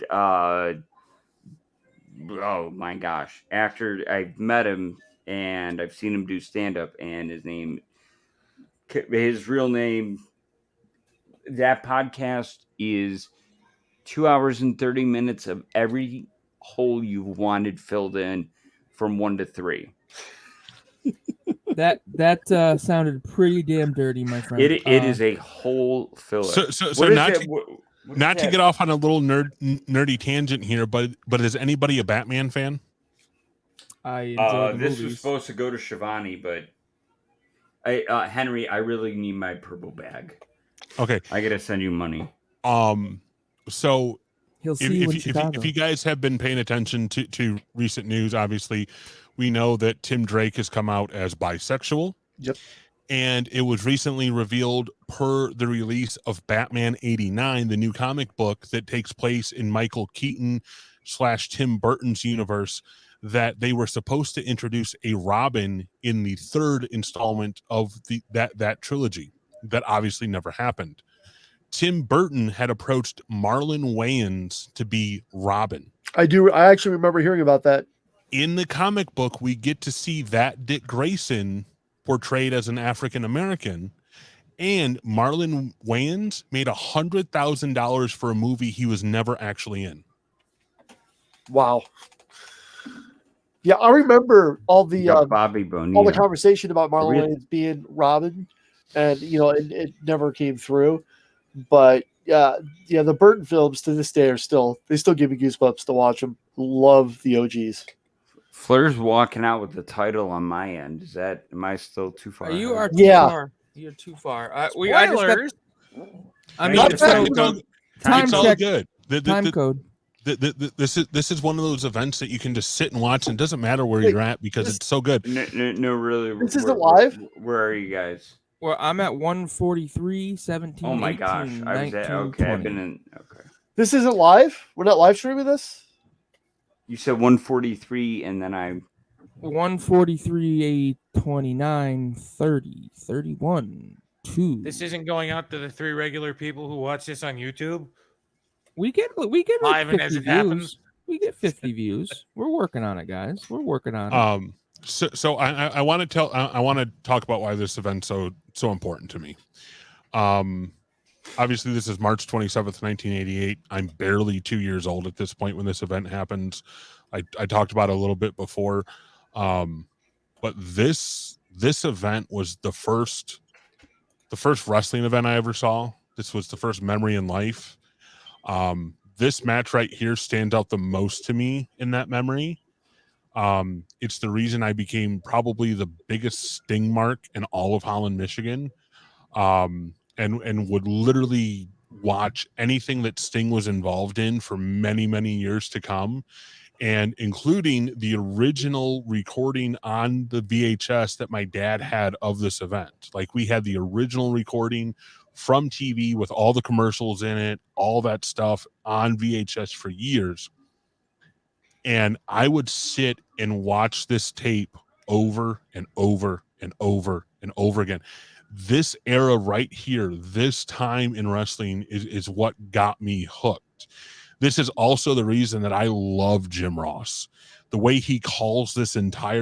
Oh my gosh. After I've met him and I've seen him do stand-up, and his real name, that podcast is 2 hours and 30 minutes of every hole you've wanted filled in from 1 to 3. That sounded pretty damn dirty, my friend. It is a whole filler. So not to get off on a little nerdy tangent here, but is anybody a Batman fan? I enjoy the this movies. was supposed to go to Shivani, but Henry, I really need my purple bag. Okay, I gotta send you money. So he'll see you in Chicago. If you guys have been paying attention to recent news, obviously we know that Tim Drake has come out as bisexual. Yep. And it was recently revealed per the release of Batman 89, the new comic book that takes place in Michael Keaton / Tim Burton's universe, that they were supposed to introduce a Robin in the 3rd installment of that trilogy. That obviously never happened. Tim Burton had approached Marlon Wayans to be Robin. I actually remember hearing about that. In the comic book, we get to see that Dick Grayson portrayed as an African American, and Marlon Wayans made $100,000 for a movie he was never actually in. Wow. Yeah, I remember all the Bobby Bonilla. all the conversation about Marlon Wayans being Robin, and it never came through. But the Burton films to this day they still give me goosebumps to watch them. Love the OGs. Flair's walking out with the title on my end. Am I still too far? You are too far. You're too far. Spoilers. Time check. Good. Time code. This is one of those events that you can just sit and watch, and it doesn't matter where you're at because it's so good. No, really. This isn't live? Where are you guys? Well, I'm at 143, 17, Oh my 18, gosh. 19, I was at, okay, 20. I've been in. Okay. This isn't live? We're not live streaming this? You said 143, and then I 143, 29, 30, 31. 2. This isn't going out to the 3 regular people who watch this on YouTube. We get like Live and 50 as it views. happens. We get 50 views. We're working on it, guys. We're working on it. So I want to I want to talk about why this event's so important to me. Obviously this is March 27th, 1988. I'm barely 2 years old at this point when this event happens. I talked about it a little bit before. But this event was the first wrestling event I ever saw. This was the first memory in life. This match right here stands out the most to me in that memory. It's the reason I became probably the biggest Sting mark in all of Holland, Michigan. And would literally watch anything that Sting was involved in for many, many years to come, and including the original recording on the VHS that my dad had of this event. Like, we had the original recording from TV with all the commercials in it, all that stuff on VHS for years. And I would sit and watch this tape over and over and over and over again. This era right here, this time in wrestling is what got me hooked. This is also the reason that I love Jim Ross. The way he calls this entire